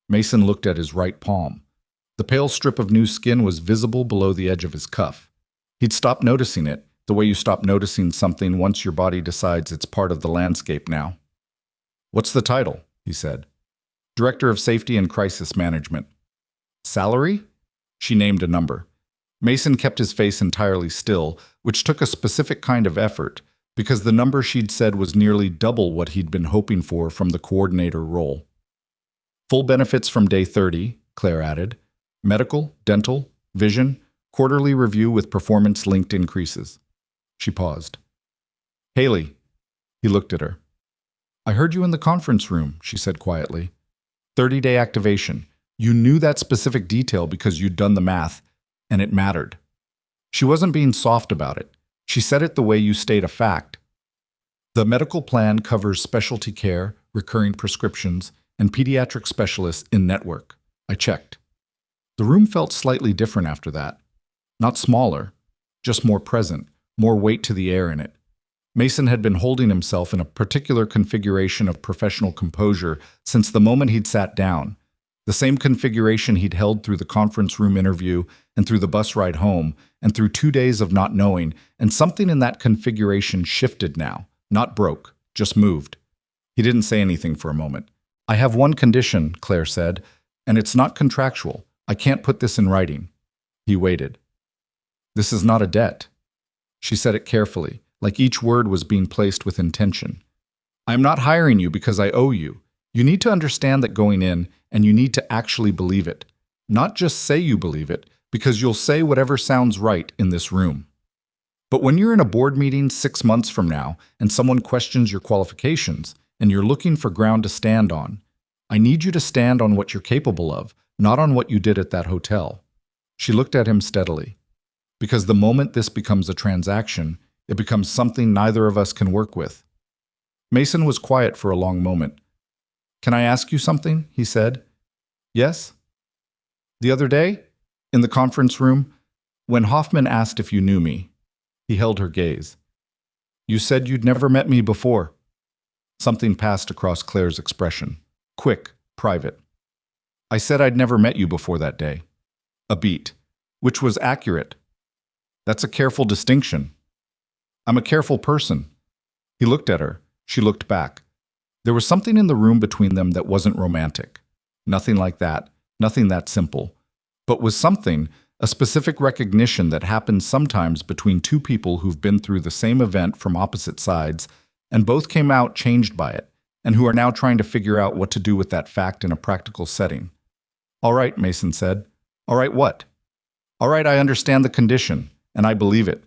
Mason looked at his right palm. The pale strip of new skin was visible below the edge of his cuff. He'd stopped noticing it, the way you stop noticing something once your body decides it's part of the landscape now. What's the title? He said. Director of Safety and Crisis Management. Salary? She named a number. Mason kept his face entirely still, which took a specific kind of effort, because the number she'd said was nearly double what he'd been hoping for from the coordinator role. Full benefits from day 30, Claire added. Medical, dental, vision, quarterly review with performance-linked increases. She paused. Haley. He looked at her. I heard you in the conference room, she said quietly. 30-day activation. You knew that specific detail because you'd done the math, and it mattered. She wasn't being soft about it. She said it the way you state a fact. The medical plan covers specialty care, recurring prescriptions, and pediatric specialists in-network. I checked. The room felt slightly different after that. Not smaller, just more present, more weight to the air in it. Mason had been holding himself in a particular configuration of professional composure since the moment he'd sat down, the same configuration he'd held through the conference room interview and through the bus ride home and through 2 days of not knowing, and something in that configuration shifted now, not broke, just moved. He didn't say anything for a moment. I have one condition, Claire said, and it's not contractual. I can't put this in writing. He waited. This is not a debt. She said it carefully, like each word was being placed with intention. I am not hiring you because I owe you. You need to understand that going in, and you need to actually believe it. Not just say you believe it, because you'll say whatever sounds right in this room. But when you're in a board meeting 6 months from now, and someone questions your qualifications, and you're looking for ground to stand on, I need you to stand on what you're capable of, not on what you did at that hotel. She looked at him steadily. Because the moment this becomes a transaction, it becomes something neither of us can work with. Mason was quiet for a long moment. Can I ask you something? He said. Yes? The other day, in the conference room, when Hoffman asked if you knew me, he held her gaze. You said you'd never met me before. Something passed across Claire's expression. Quick, private. I said I'd never met you before that day. A beat, which was accurate. That's a careful distinction. I'm a careful person. He looked at her. She looked back. There was something in the room between them that wasn't romantic. Nothing like that. Nothing that simple. But was something, a specific recognition that happens sometimes between two people who've been through the same event from opposite sides, and both came out changed by it, and who are now trying to figure out what to do with that fact in a practical setting. All right, Mason said. All right, what? All right, I understand the condition, and I believe it.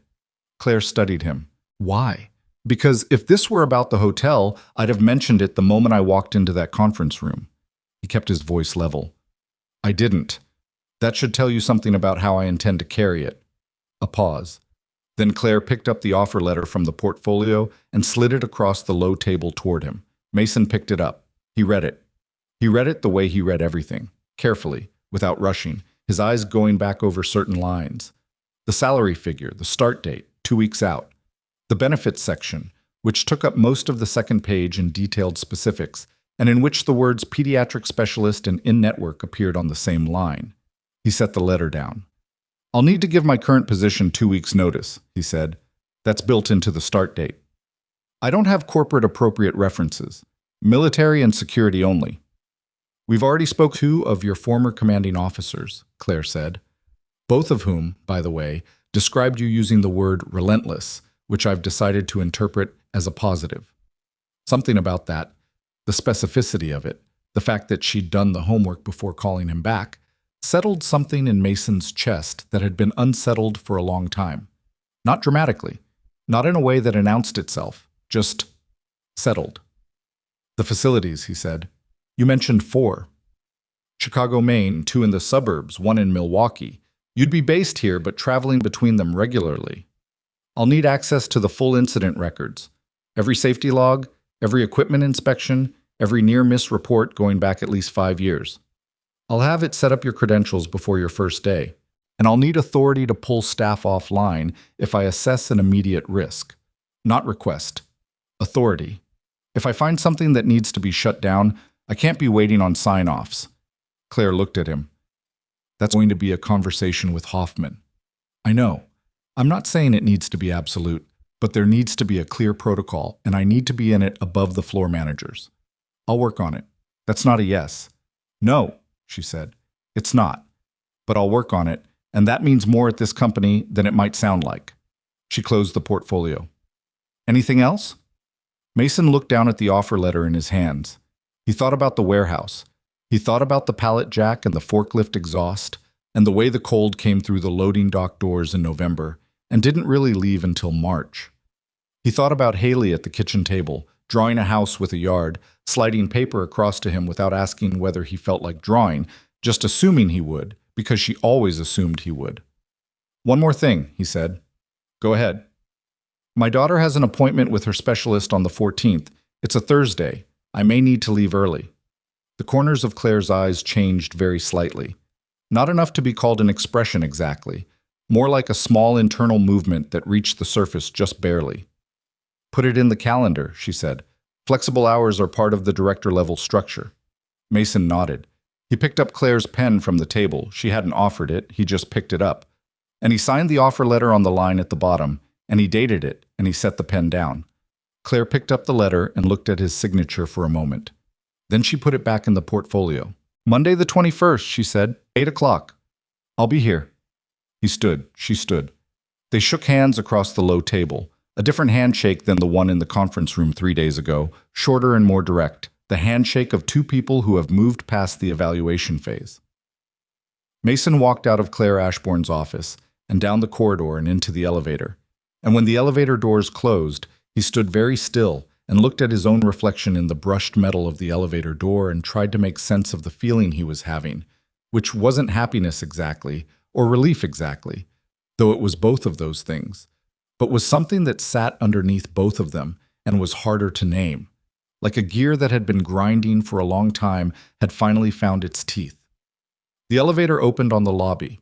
Claire studied him. Why? Because if this were about the hotel, I'd have mentioned it the moment I walked into that conference room. He kept his voice level. I didn't. That should tell you something about how I intend to carry it. A pause. Then Claire picked up the offer letter from the portfolio and slid it across the low table toward him. Mason picked it up. He read it. He read it the way he read everything, carefully, without rushing, his eyes going back over certain lines. The salary figure, the start date, 2 weeks out. The benefits section, which took up most of the second page in detailed specifics, and in which the words pediatric specialist and in-network appeared on the same line. He set the letter down. I'll need to give my current position 2 weeks' notice, he said. That's built into the start date. I don't have corporate appropriate references. Military and security only. We've already spoke to 2 of your former commanding officers, Claire said. Both of whom, by the way, described you using the word relentless, which I've decided to interpret as a positive. Something about that, the specificity of it, the fact that she'd done the homework before calling him back, settled something in Mason's chest that had been unsettled for a long time. Not dramatically, not in a way that announced itself, just settled. The facilities, he said. You mentioned 4. Chicago, Maine, 2 in the suburbs, 1 in Milwaukee. You'd be based here, but traveling between them regularly. I'll need access to the full incident records. Every safety log, every equipment inspection, every near-miss report going back at least 5 years. I'll have it set up your credentials before your first day, and I'll need authority to pull staff offline if I assess an immediate risk. Not request. Authority. If I find something that needs to be shut down, I can't be waiting on sign-offs. Claire looked at him. That's going to be a conversation with Hoffman. I know. I'm not saying it needs to be absolute, but there needs to be a clear protocol, and I need to be in it above the floor managers. I'll work on it. That's not a yes. No, she said. It's not. But I'll work on it, and that means more at this company than it might sound like. She closed the portfolio. Anything else? Mason looked down at the offer letter in his hands. He thought about the warehouse. He thought about the pallet jack and the forklift exhaust, and the way the cold came through the loading dock doors in November, and didn't really leave until March. He thought about Haley at the kitchen table, drawing a house with a yard, sliding paper across to him without asking whether he felt like drawing, just assuming he would, because she always assumed he would. One more thing, he said. Go ahead. My daughter has an appointment with her specialist on the 14th. It's a Thursday. I may need to leave early. The corners of Claire's eyes changed very slightly. Not enough to be called an expression exactly, more like a small internal movement that reached the surface just barely. Put it in the calendar, she said. Flexible hours are part of the director-level structure. Mason nodded. He picked up Claire's pen from the table. She hadn't offered it, he just picked it up. And he signed the offer letter on the line at the bottom, and he dated it, and he set the pen down. Claire picked up the letter and looked at his signature for a moment. Then she put it back in the portfolio. Monday the 21st, she said, 8 o'clock. I'll be here. He stood. She stood. They shook hands across the low table, a different handshake than the one in the conference room 3 days ago, shorter and more direct, the handshake of two people who have moved past the evaluation phase. Mason walked out of Claire Ashbourne's office and down the corridor and into the elevator. And when the elevator doors closed, he stood very still and looked at his own reflection in the brushed metal of the elevator door and tried to make sense of the feeling he was having, which wasn't happiness exactly, or relief exactly, though it was both of those things, but was something that sat underneath both of them and was harder to name, like a gear that had been grinding for a long time had finally found its teeth. The elevator opened on the lobby.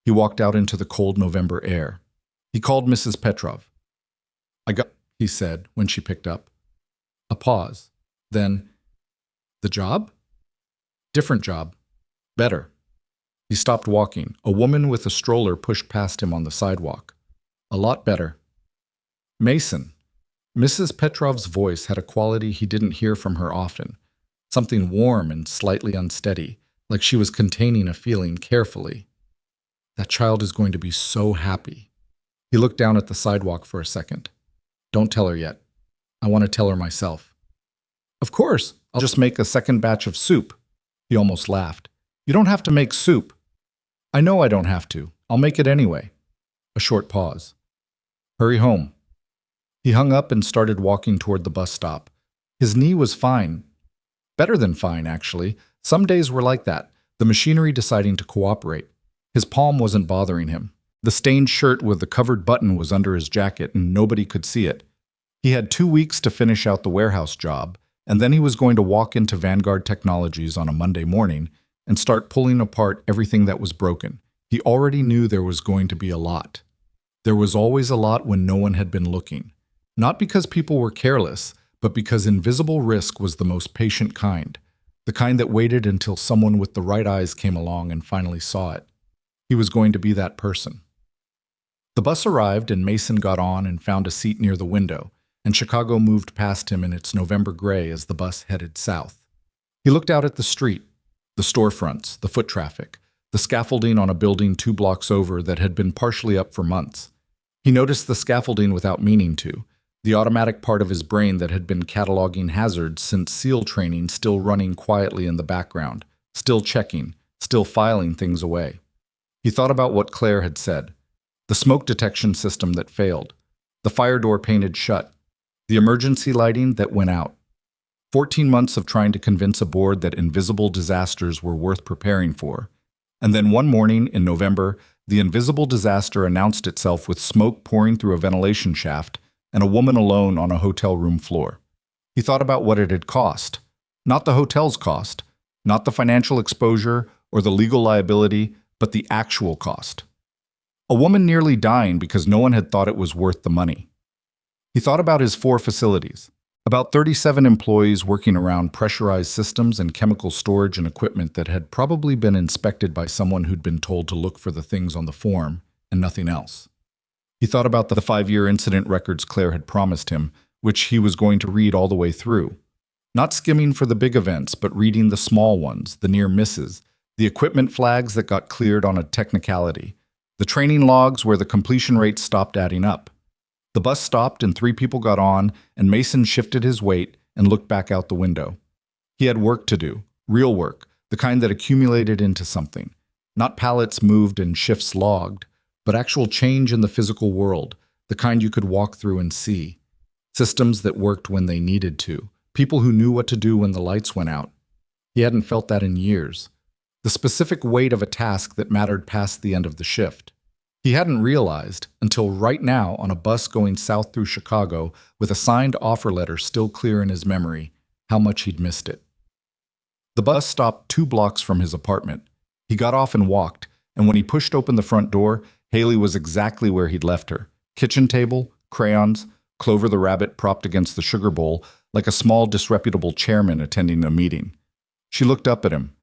He walked out into the cold November air. He called Mrs. Petrov. I got, he said when she picked up. A pause. Then, the job? Different job. Better. He stopped walking. A woman with a stroller pushed past him on the sidewalk. A lot better. Mason. Mrs. Petrov's voice had a quality he didn't hear from her often, something warm and slightly unsteady, like she was containing a feeling carefully. That child is going to be so happy. He looked down at the sidewalk for a second. Don't tell her yet. I want to tell her myself. Of course, I'll just make a second batch of soup. He almost laughed. You don't have to make soup. I know I don't have to. I'll make it anyway. A short pause. Hurry home. He hung up and started walking toward the bus stop. His knee was fine. Better than fine, actually. Some days were like that, the machinery deciding to cooperate. His palm wasn't bothering him. The stained shirt with the covered button was under his jacket and nobody could see it. He had 2 weeks to finish out the warehouse job, and then he was going to walk into Vanguard Technologies on a Monday morning and start pulling apart everything that was broken. He already knew there was going to be a lot. There was always a lot when no one had been looking. Not because people were careless, but because invisible risk was the most patient kind, the kind that waited until someone with the right eyes came along and finally saw it. He was going to be that person. The bus arrived and Mason got on and found a seat near the window, and Chicago moved past him in its November gray as the bus headed south. He looked out at the street, the storefronts, the foot traffic, the scaffolding on a building 2 blocks over that had been partially up for months. He noticed the scaffolding without meaning to, the automatic part of his brain that had been cataloging hazards since SEAL training still running quietly in the background, still checking, still filing things away. He thought about what Claire had said. The smoke detection system that failed, the fire door painted shut, the emergency lighting that went out. 14 months of trying to convince a board that invisible disasters were worth preparing for. And then one morning in November, the invisible disaster announced itself with smoke pouring through a ventilation shaft and a woman alone on a hotel room floor. He thought about what it had cost. Not the hotel's cost, not the financial exposure or the legal liability, but the actual cost. A woman nearly dying because no one had thought it was worth the money. He thought about his 4 facilities, about 37 employees working around pressurized systems and chemical storage and equipment that had probably been inspected by someone who'd been told to look for the things on the form and nothing else. He thought about the 5-year incident records Claire had promised him, which he was going to read all the way through. Not skimming for the big events, but reading the small ones, the near misses, the equipment flags that got cleared on a technicality, the training logs where the completion rates stopped adding up. The bus stopped and 3 people got on, and Mason shifted his weight and looked back out the window. He had work to do, real work, the kind that accumulated into something. Not pallets moved and shifts logged, but actual change in the physical world, the kind you could walk through and see. Systems that worked when they needed to, people who knew what to do when the lights went out. He hadn't felt that in years. The specific weight of a task that mattered past the end of the shift. He hadn't realized, until right now on a bus going south through Chicago with a signed offer letter still clear in his memory, how much he'd missed it. The bus stopped 2 blocks from his apartment. He got off and walked, and when he pushed open the front door, Haley was exactly where he'd left her. Kitchen table, crayons, Clover the rabbit propped against the sugar bowl like a small disreputable chairman attending a meeting. She looked up at him.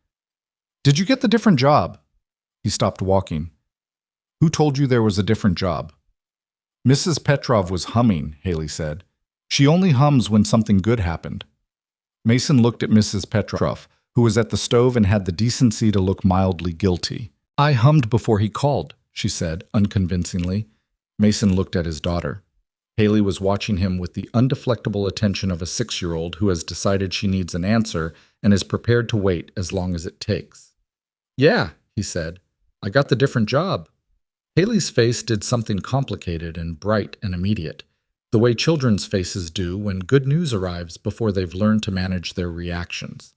"Did you get the different job?" He stopped walking. "Who told you there was a different job?" "Mrs. Petrov was humming," Haley said. "She only hums when something good happened." Mason looked at Mrs. Petrov, who was at the stove and had the decency to look mildly guilty. "I hummed before he called," she said, unconvincingly. Mason looked at his daughter. Haley was watching him with the undeflectable attention of a 6-year-old who has decided she needs an answer and is prepared to wait as long as it takes. "Yeah," he said. "I got the different job." Haley's face did something complicated and bright and immediate, the way children's faces do when good news arrives before they've learned to manage their reactions.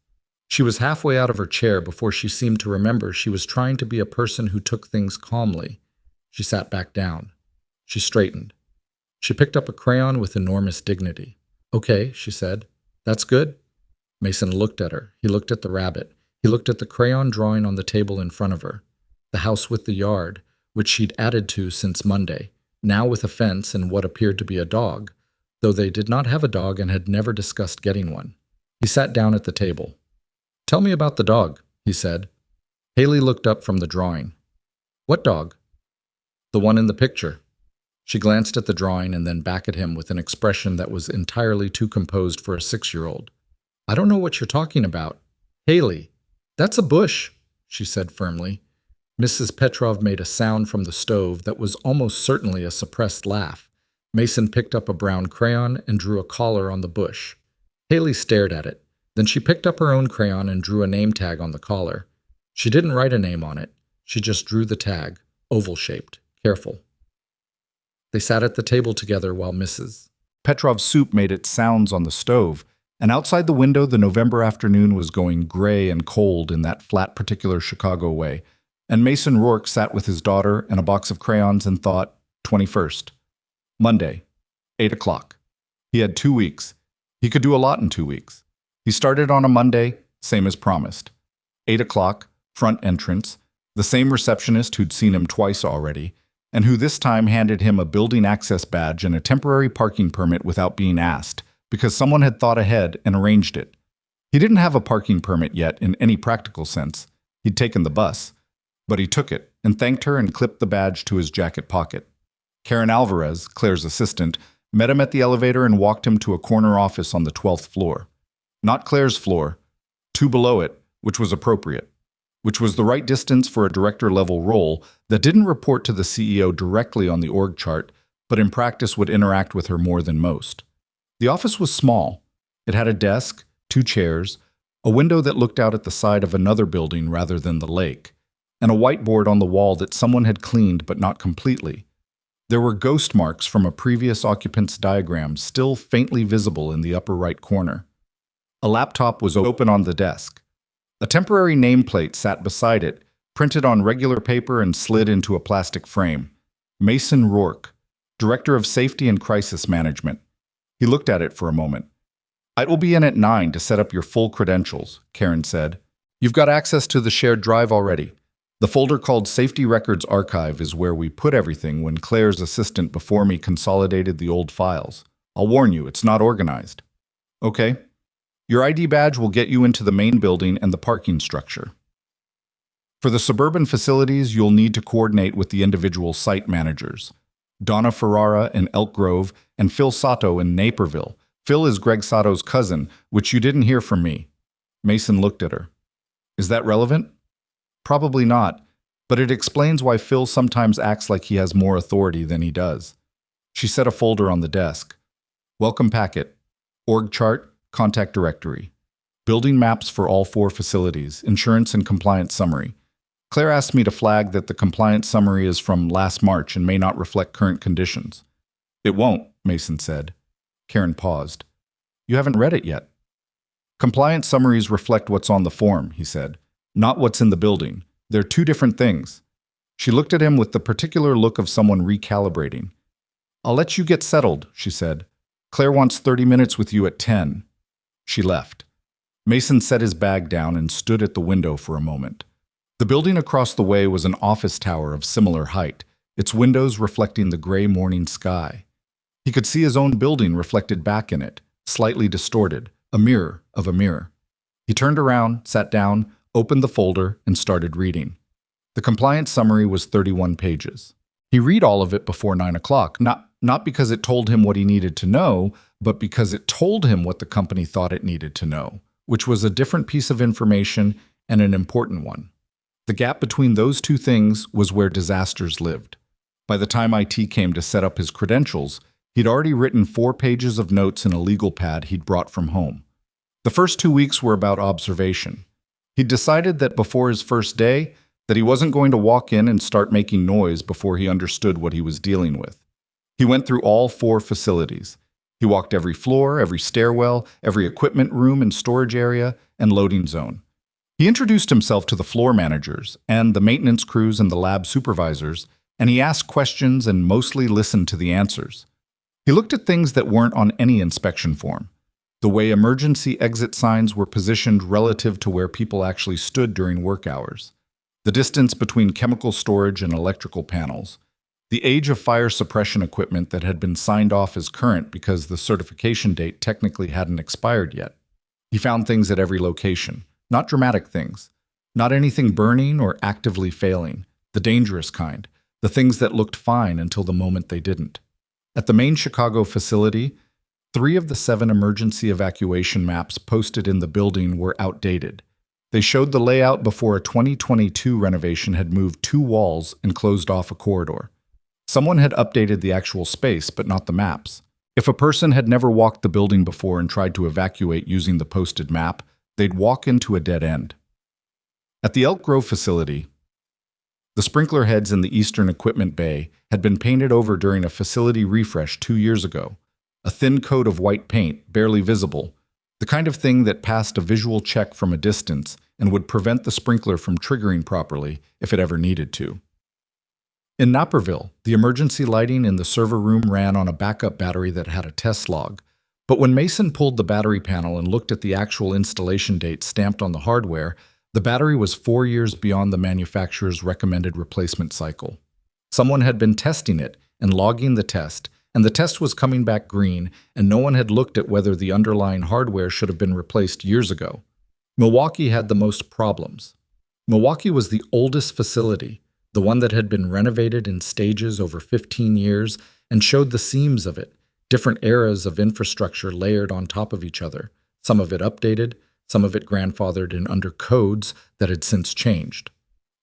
She was halfway out of her chair before she seemed to remember she was trying to be a person who took things calmly. She sat back down. She straightened. She picked up a crayon with enormous dignity. "Okay," she said. "That's good." Mason looked at her. He looked at the rabbit. He looked at the crayon drawing on the table in front of her. The house with the yard, which she'd added to since Monday, now with a fence and what appeared to be a dog, though they did not have a dog and had never discussed getting one. He sat down at the table. "Tell me about the dog," he said. Haley looked up from the drawing. "What dog?" "The one in the picture." She glanced at the drawing and then back at him with an expression that was entirely too composed for a 6-year-old. "I don't know what you're talking about." "Haley, that's a bush," she said firmly. Mrs. Petrov made a sound from the stove that was almost certainly a suppressed laugh. Mason picked up a brown crayon and drew a collar on the bush. Haley stared at it. Then she picked up her own crayon and drew a name tag on the collar. She didn't write a name on it. She just drew the tag, oval-shaped, careful. They sat at the table together while Mrs. Petrov's soup made its sounds on the stove, and outside the window the November afternoon was going gray and cold in that flat particular Chicago way, and Mason Rourke sat with his daughter and a box of crayons and thought, 21st. Monday, 8 o'clock. He had 2 weeks. He could do a lot in 2 weeks. He started on a Monday, same as promised. 8 o'clock, front entrance, the same receptionist who'd seen him twice already, and who this time handed him a building access badge and a temporary parking permit without being asked, because someone had thought ahead and arranged it. He didn't have a parking permit yet in any practical sense. He'd taken the bus. But he took it and thanked her and clipped the badge to his jacket pocket. Karen Alvarez, Claire's assistant, met him at the elevator and walked him to a corner office on the 12th floor. Not Claire's floor, 2 below it, which was appropriate, which was the right distance for a director-level role that didn't report to the CEO directly on the org chart, but in practice would interact with her more than most. The office was small. It had a desk, 2 chairs, a window that looked out at the side of another building rather than the lake, and a whiteboard on the wall that someone had cleaned but not completely. There were ghost marks from a previous occupant's diagram still faintly visible in the upper right corner. A laptop was open on the desk. A temporary nameplate sat beside it, printed on regular paper and slid into a plastic frame. Mason Rourke, Director of Safety and Crisis Management. He looked at it for a moment. "I will be in at 9 to set up your full credentials," Karen said. "You've got access to the shared drive already. The folder called Safety Records Archive is where we put everything when Claire's assistant before me consolidated the old files. I'll warn you, it's not organized." "Okay. Your ID badge will get you into the main building and the parking structure. For the suburban facilities, you'll need to coordinate with the individual site managers. Donna Ferrara in Elk Grove and Phil Sato in Naperville. Phil is Greg Sato's cousin, which you didn't hear from me." Mason looked at her. "Is that relevant?" "Probably not, but it explains why Phil sometimes acts like he has more authority than he does." She set a folder on the desk. "Welcome packet. Org chart, contact directory. Building maps for all 4 facilities, insurance and compliance summary. Claire asked me to flag that the compliance summary is from last March and may not reflect current conditions." "It won't," Mason said. Karen paused. "You haven't read it yet." "Compliance summaries reflect what's on the form," he said, "not what's in the building. They're 2 different things." She looked at him with the particular look of someone recalibrating. "I'll let you get settled," she said. "Claire wants 30 minutes with you at 10. She left. Mason set his bag down and stood at the window for a moment. The building across the way was an office tower of similar height, its windows reflecting the gray morning sky. He could see his own building reflected back in it, slightly distorted, a mirror of a mirror. He turned around, sat down, opened the folder, and started reading. The compliance summary was 31 pages. He read all of it before 9 o'clock, not because it told him what he needed to know, but because it told him what the company thought it needed to know, which was a different piece of information and an important one. The gap between those two things was where disasters lived. By the time IT came to set up his credentials, he'd already written 4 pages of notes in a legal pad he'd brought from home. The first 2 weeks were about observation. He'd decided that before his first day, that he wasn't going to walk in and start making noise before he understood what he was dealing with. He went through all 4 facilities. He walked every floor, every stairwell, every equipment room and storage area, and loading zone. He introduced himself to the floor managers and the maintenance crews and the lab supervisors, and he asked questions and mostly listened to the answers. He looked at things that weren't on any inspection form. The way emergency exit signs were positioned relative to where people actually stood during work hours. The distance between chemical storage and electrical panels. The age of fire suppression equipment that had been signed off as current because the certification date technically hadn't expired yet. He found things at every location. Not dramatic things. Not anything burning or actively failing. The dangerous kind. The things that looked fine until the moment they didn't. At the main Chicago facility, 3 of the 7 emergency evacuation maps posted in the building were outdated. They showed the layout before a 2022 renovation had moved 2 walls and closed off a corridor. Someone had updated the actual space, but not the maps. If a person had never walked the building before and tried to evacuate using the posted map, they'd walk into a dead end. At the Elk Grove facility, the sprinkler heads in the eastern equipment bay had been painted over during a facility refresh 2 years ago. A thin coat of white paint, barely visible, the kind of thing that passed a visual check from a distance and would prevent the sprinkler from triggering properly if it ever needed to. In Naperville, the emergency lighting in the server room ran on a backup battery that had a test log. But when Mason pulled the battery panel and looked at the actual installation date stamped on the hardware, the battery was 4 years beyond the manufacturer's recommended replacement cycle. Someone had been testing it and logging the test, and the test was coming back green, and no one had looked at whether the underlying hardware should have been replaced years ago. Milwaukee had the most problems. Milwaukee was the oldest facility, the one that had been renovated in stages over 15 years and showed the seams of it, different eras of infrastructure layered on top of each other, some of it updated, some of it grandfathered in under codes that had since changed.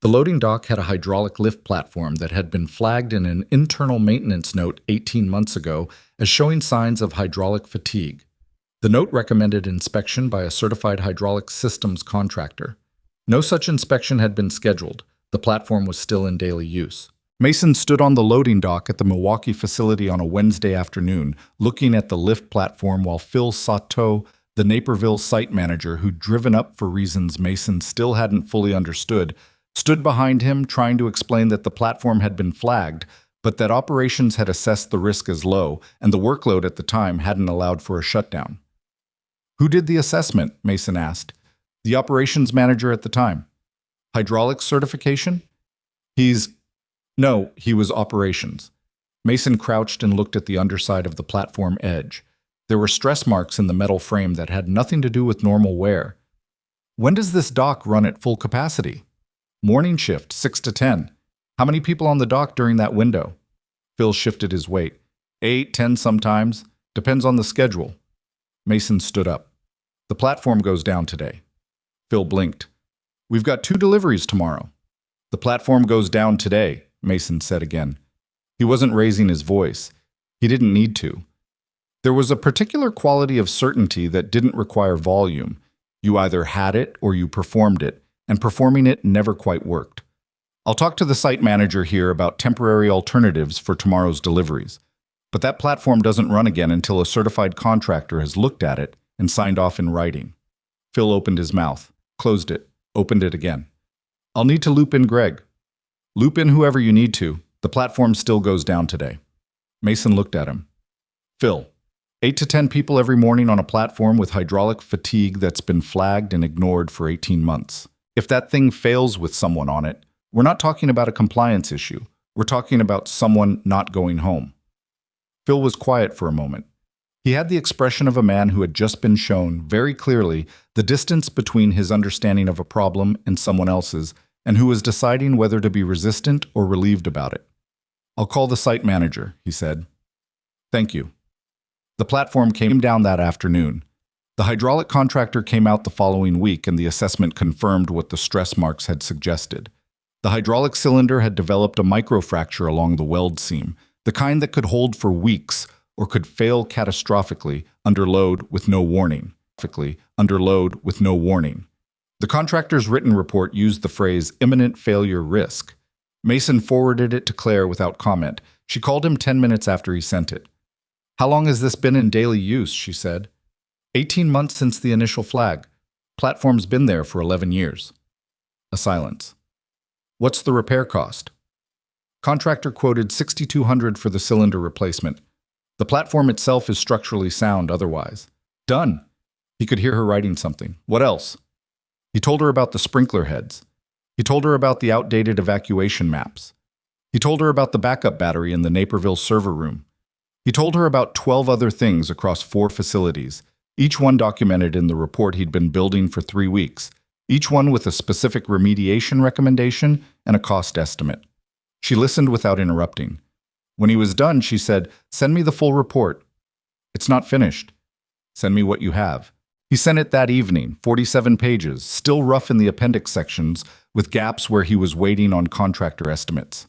The loading dock had a hydraulic lift platform that had been flagged in an internal maintenance note 18 months ago as showing signs of hydraulic fatigue. The note recommended inspection by a certified hydraulic systems contractor. No such inspection had been scheduled. The platform was still in daily use. Mason stood on the loading dock at the Milwaukee facility on a Wednesday afternoon, looking at the lift platform while Phil Sato, the Naperville site manager who'd driven up for reasons Mason still hadn't fully understood, stood behind him trying to explain that the platform had been flagged, but that operations had assessed the risk as low and the workload at the time hadn't allowed for a shutdown. "Who did the assessment?" Mason asked. "The operations manager at the time." "Hydraulics certification?" No, he was operations. Mason crouched and looked at the underside of the platform edge. There were stress marks in the metal frame that had nothing to do with normal wear. "When does this dock run at full capacity?" "Morning shift, 6 to 10. How many people on the dock during that window?" Phil shifted his weight. 8, 10 sometimes. Depends on the schedule. Mason stood up. "The platform goes down today." Phil blinked. "We've got 2 deliveries tomorrow." "The platform goes down today," Mason said again. He wasn't raising his voice. He didn't need to. There was a particular quality of certainty that didn't require volume. You either had it or you performed it, and performing it never quite worked. "I'll talk to the site manager here about temporary alternatives for tomorrow's deliveries. But that platform doesn't run again until a certified contractor has looked at it and signed off in writing." Phil opened his mouth, closed it, opened it again. "I'll need to loop in Greg." Loop in whoever you need to. The platform still goes down today. Mason looked at him. Phil, 8 to 10 people every morning on a platform with hydraulic fatigue that's been flagged and ignored for 18 months. If that thing fails with someone on it, we're not talking about a compliance issue. We're talking about someone not going home. Phil was quiet for a moment. He had the expression of a man who had just been shown, very clearly, the distance between his understanding of a problem and someone else's, and who was deciding whether to be resistant or relieved about it. I'll call the site manager, he said. Thank you. The platform came down that afternoon. The hydraulic contractor came out the following week, and the assessment confirmed what the stress marks had suggested. The hydraulic cylinder had developed a microfracture along the weld seam, the kind that could hold for weeks or could fail catastrophically under load with no warning. The contractor's written report used the phrase imminent failure risk. Mason forwarded it to Claire without comment. She called him 10 minutes after he sent it. How long has this been in daily use, she said. 18 months since the initial flag. Platform's been there for 11 years. A silence. What's the repair cost? Contractor quoted $6,200 for the cylinder replacement. The platform itself is structurally sound otherwise. Done. He could hear her writing something. What else? He told her about the sprinkler heads. He told her about the outdated evacuation maps. He told her about the backup battery in the Naperville server room. He told her about 12 other things across 4 facilities, each one documented in the report he'd been building for 3 weeks, each one with a specific remediation recommendation and a cost estimate. She listened without interrupting. When he was done, she said, "Send me the full report." "It's not finished." "Send me what you have." He sent it that evening, 47 pages, still rough in the appendix sections, with gaps where he was waiting on contractor estimates.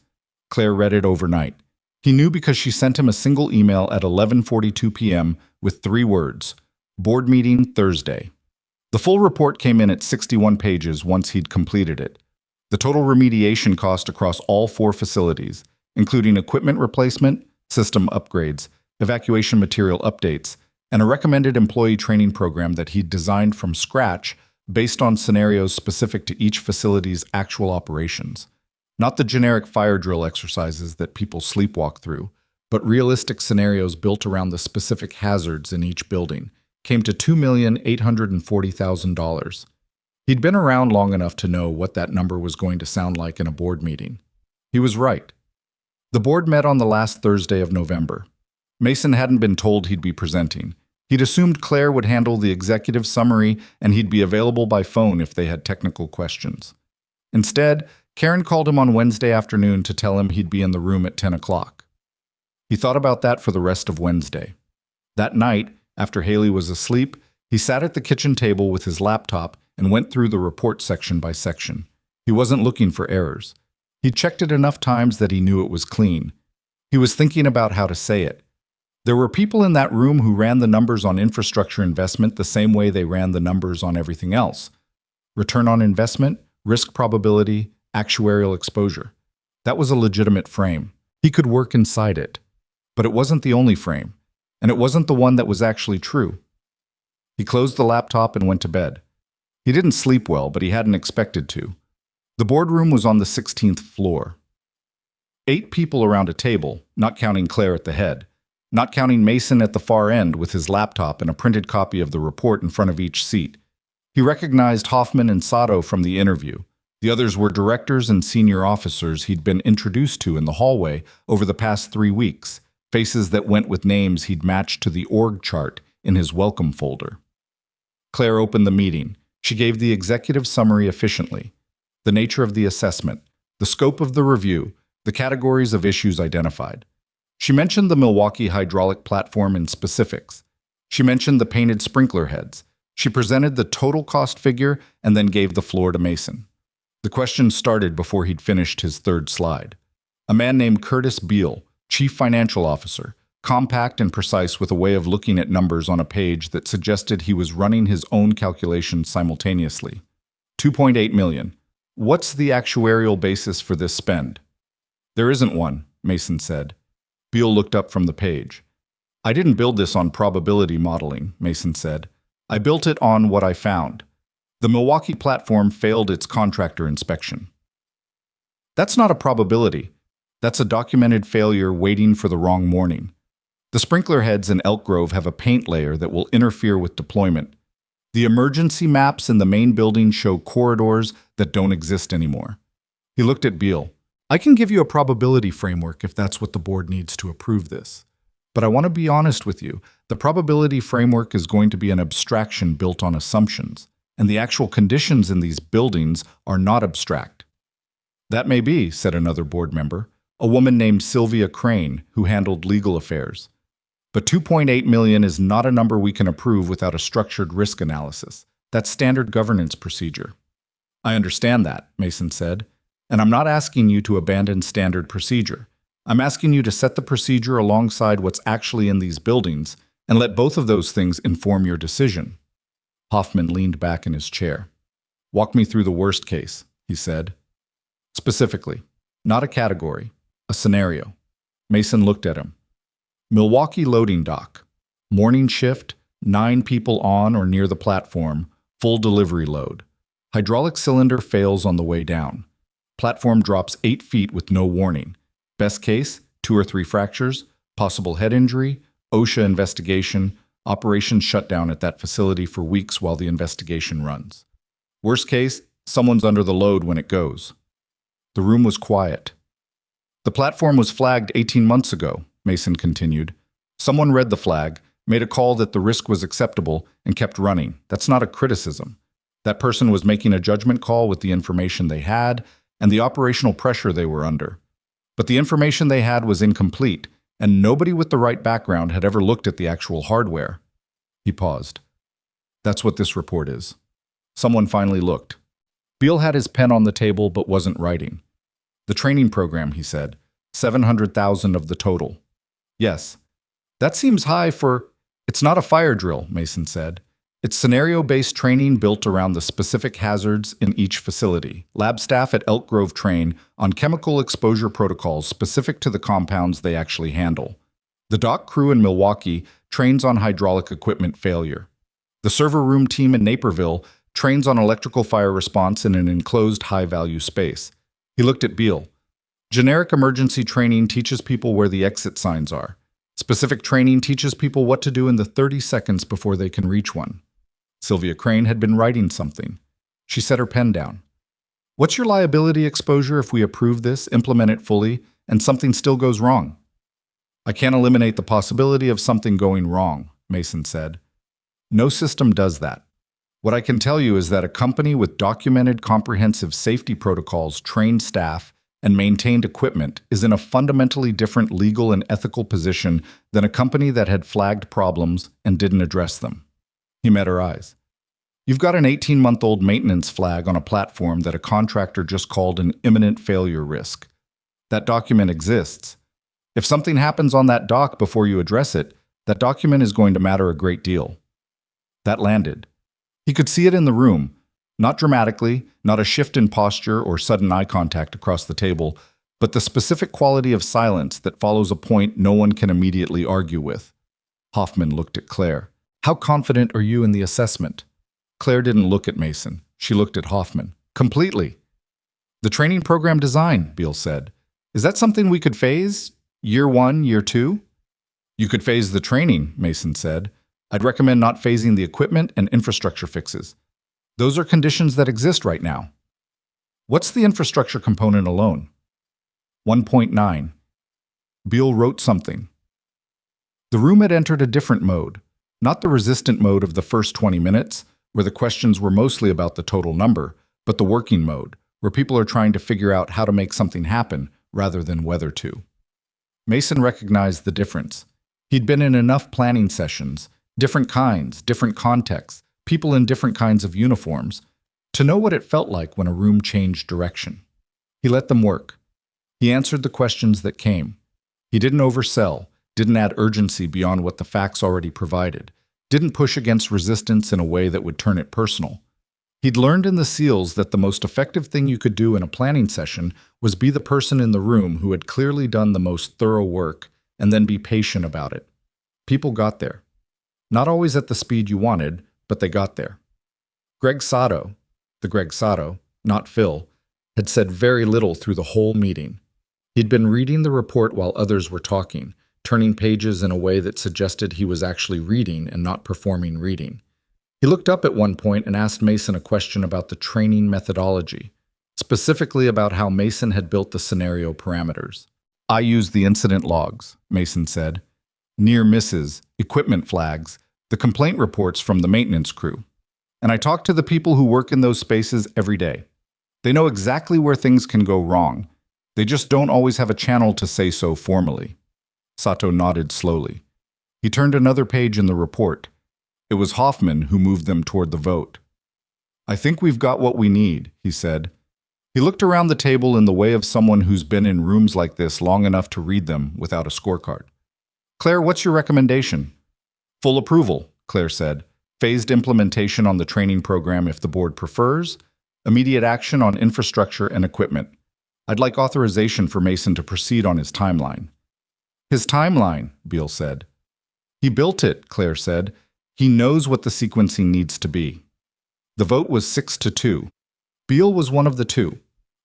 Claire read it overnight. He knew because she sent him a single email at 11:42 p.m. with 3 words, "Board meeting Thursday." The full report came in at 61 pages once he'd completed it. The total remediation cost across all 4 facilities, including equipment replacement, system upgrades, evacuation material updates, and a recommended employee training program that he'd designed from scratch based on scenarios specific to each facility's actual operations. Not the generic fire drill exercises that people sleepwalk through, but realistic scenarios built around the specific hazards in each building, came to $2,840,000. He'd been around long enough to know what that number was going to sound like in a board meeting. He was right. The board met on the last Thursday of November. Mason hadn't been told he'd be presenting. He'd assumed Claire would handle the executive summary and he'd be available by phone if they had technical questions. Instead, Karen called him on Wednesday afternoon to tell him he'd be in the room at 10 o'clock. He thought about that for the rest of Wednesday. That night, after Haley was asleep, he sat at the kitchen table with his laptop and went through the report section by section. He wasn't looking for errors. He'd checked it enough times that he knew it was clean. He was thinking about how to say it. There were people in that room who ran the numbers on infrastructure investment the same way they ran the numbers on everything else. Return on investment, risk probability, actuarial exposure. That was a legitimate frame. He could work inside it. But it wasn't the only frame, and it wasn't the one that was actually true. He closed the laptop and went to bed. He didn't sleep well, but he hadn't expected to. The boardroom was on the 16th floor. 8 people around a table, not counting Claire at the head, not counting Mason at the far end with his laptop and a printed copy of the report in front of each seat. He recognized Hoffman and Sato from the interview. The others were directors and senior officers he'd been introduced to in the hallway over the past 3 weeks, faces that went with names he'd matched to the org chart in his welcome folder. Claire opened the meeting. She gave the executive summary efficiently. The nature of the assessment, the scope of the review, the categories of issues identified. She mentioned the Milwaukee hydraulic platform in specifics. She mentioned the painted sprinkler heads. She presented the total cost figure and then gave the floor to Mason. The questions started before he'd finished his 3rd slide. A man named Curtis Beal, Chief Financial Officer, compact and precise with a way of looking at numbers on a page that suggested he was running his own calculations simultaneously. $2.8 million. What's the actuarial basis for this spend? There isn't one, Mason said. Beal looked up from the page. I didn't build this on probability modeling, Mason said. I built it on what I found. The Milwaukee platform failed its contractor inspection. That's not a probability. That's a documented failure waiting for the wrong morning. The sprinkler heads in Elk Grove have a paint layer that will interfere with deployment. The emergency maps in the main building show corridors that don't exist anymore. He looked at Beale. I can give you a probability framework if that's what the board needs to approve this. But I want to be honest with you. The probability framework is going to be an abstraction built on assumptions, and the actual conditions in these buildings are not abstract. That may be, said another board member, a woman named Sylvia Crane, who handled legal affairs. But 2.8 million is not a number we can approve without a structured risk analysis. That's standard governance procedure. I understand that, Mason said, and I'm not asking you to abandon standard procedure. I'm asking you to set the procedure alongside what's actually in these buildings and let both of those things inform your decision. Hoffman leaned back in his chair. Walk me through the worst case, he said. Specifically, not a category, a scenario. Mason looked at him. Milwaukee loading dock. Morning shift, 9 people on or near the platform, full delivery load. Hydraulic cylinder fails on the way down. Platform drops 8 feet with no warning. Best case, 2 or 3 fractures, possible head injury, OSHA investigation, operations shut down at that facility for weeks while the investigation runs. Worst case, someone's under the load when it goes. The room was quiet. The platform was flagged 18 months ago, Mason continued. Someone read the flag, made a call that the risk was acceptable, and kept running. That's not a criticism. That person was making a judgment call with the information they had and the operational pressure they were under. But the information they had was incomplete, and nobody with the right background had ever looked at the actual hardware. He paused. That's what this report is. Someone finally looked. Beale had his pen on the table but wasn't writing. The training program, he said. 700,000 of the total. Yes. That seems high for... It's not a fire drill, Mason said. It's scenario-based training built around the specific hazards in each facility. Lab staff at Elk Grove train on chemical exposure protocols specific to the compounds they actually handle. The dock crew in Milwaukee trains on hydraulic equipment failure. The server room team in Naperville trains on electrical fire response in an enclosed high-value space. He looked at Beale. Generic emergency training teaches people where the exit signs are. Specific training teaches people what to do in the 30 seconds before they can reach one. Sylvia Crane had been writing something. She set her pen down. What's your liability exposure if we approve this, implement it fully, and something still goes wrong? I can't eliminate the possibility of something going wrong, Mason said. No system does that. What I can tell you is that a company with documented comprehensive safety protocols, trained staff, and maintained equipment is in a fundamentally different legal and ethical position than a company that had flagged problems and didn't address them. He met her eyes. You've got an 18-month-old maintenance flag on a platform that a contractor just called an imminent failure risk. That document exists. If something happens on that dock before you address it, that document is going to matter a great deal. That landed. He could see it in the room. Not dramatically, not a shift in posture or sudden eye contact across the table, but the specific quality of silence that follows a point no one can immediately argue with. Hoffman looked at Claire. How confident are you in the assessment? Claire didn't look at Mason. She looked at Hoffman. Completely. The training program design, Beale said. Is that something we could phase? Year 1, year 2? You could phase the training, Mason said. I'd recommend not phasing the equipment and infrastructure fixes. Those are conditions that exist right now. What's the infrastructure component alone? 1.9. Beale wrote something. The room had entered a different mode, not the resistant mode of the first 20 minutes, where the questions were mostly about the total number, but the working mode, where people are trying to figure out how to make something happen rather than whether to. Mason recognized the difference. He'd been in enough planning sessions, different kinds, different contexts, people in different kinds of uniforms, to know what it felt like when a room changed direction. He let them work. He answered the questions that came. He didn't oversell, didn't add urgency beyond what the facts already provided, didn't push against resistance in a way that would turn it personal. He'd learned in the SEALs that the most effective thing you could do in a planning session was be the person in the room who had clearly done the most thorough work and then be patient about it. People got there. Not always at the speed you wanted, but they got there. Greg Sato, the Greg Sato, not Phil, had said very little through the whole meeting. He'd been reading the report while others were talking, turning pages in a way that suggested he was actually reading and not performing reading. He looked up at one point and asked Mason a question about the training methodology, specifically about how Mason had built the scenario parameters. "I use the incident logs," Mason said. "Near misses, equipment flags, the complaint reports from the maintenance crew. And I talk to the people who work in those spaces every day. They know exactly where things can go wrong. They just don't always have a channel to say so formally." Sato nodded slowly. He turned another page in the report. It was Hoffman who moved them toward the vote. "I think we've got what we need," he said. He looked around the table in the way of someone who's been in rooms like this long enough to read them without a scorecard. "Claire, what's your recommendation?" "Full approval," Claire said. "Phased implementation on the training program if the board prefers. Immediate action on infrastructure and equipment. I'd like authorization for Mason to proceed on his timeline." "His timeline," Beale said. "He built it," Claire said. "He knows what the sequencing needs to be." The vote was 6-2. Beale was one of the two.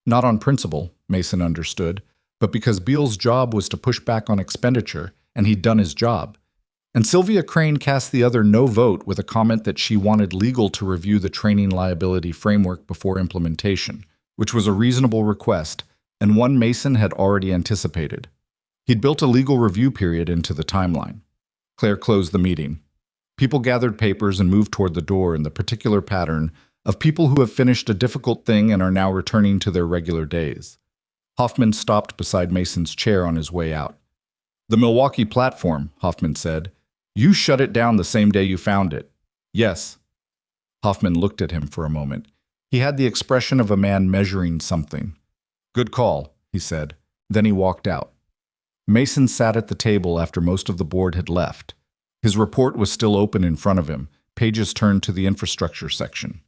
Not on principle, Mason understood, but because Beale's job was to push back on expenditure, and he'd done his job. And Sylvia Crane cast the other no vote with a comment that she wanted legal to review the training liability framework before implementation, which was a reasonable request, and one Mason had already anticipated. He'd built a legal review period into the timeline. Claire closed the meeting. People gathered papers and moved toward the door in the particular pattern of people who have finished a difficult thing and are now returning to their regular days. Hoffman stopped beside Mason's chair on his way out. "The Milwaukee platform," Hoffman said. "You shut it down the same day you found it." "Yes." Hoffman looked at him for a moment. He had the expression of a man measuring something. "Good call," he said. Then he walked out. Mason sat at the table after most of the board had left. His report was still open in front of him, pages turned to the infrastructure section.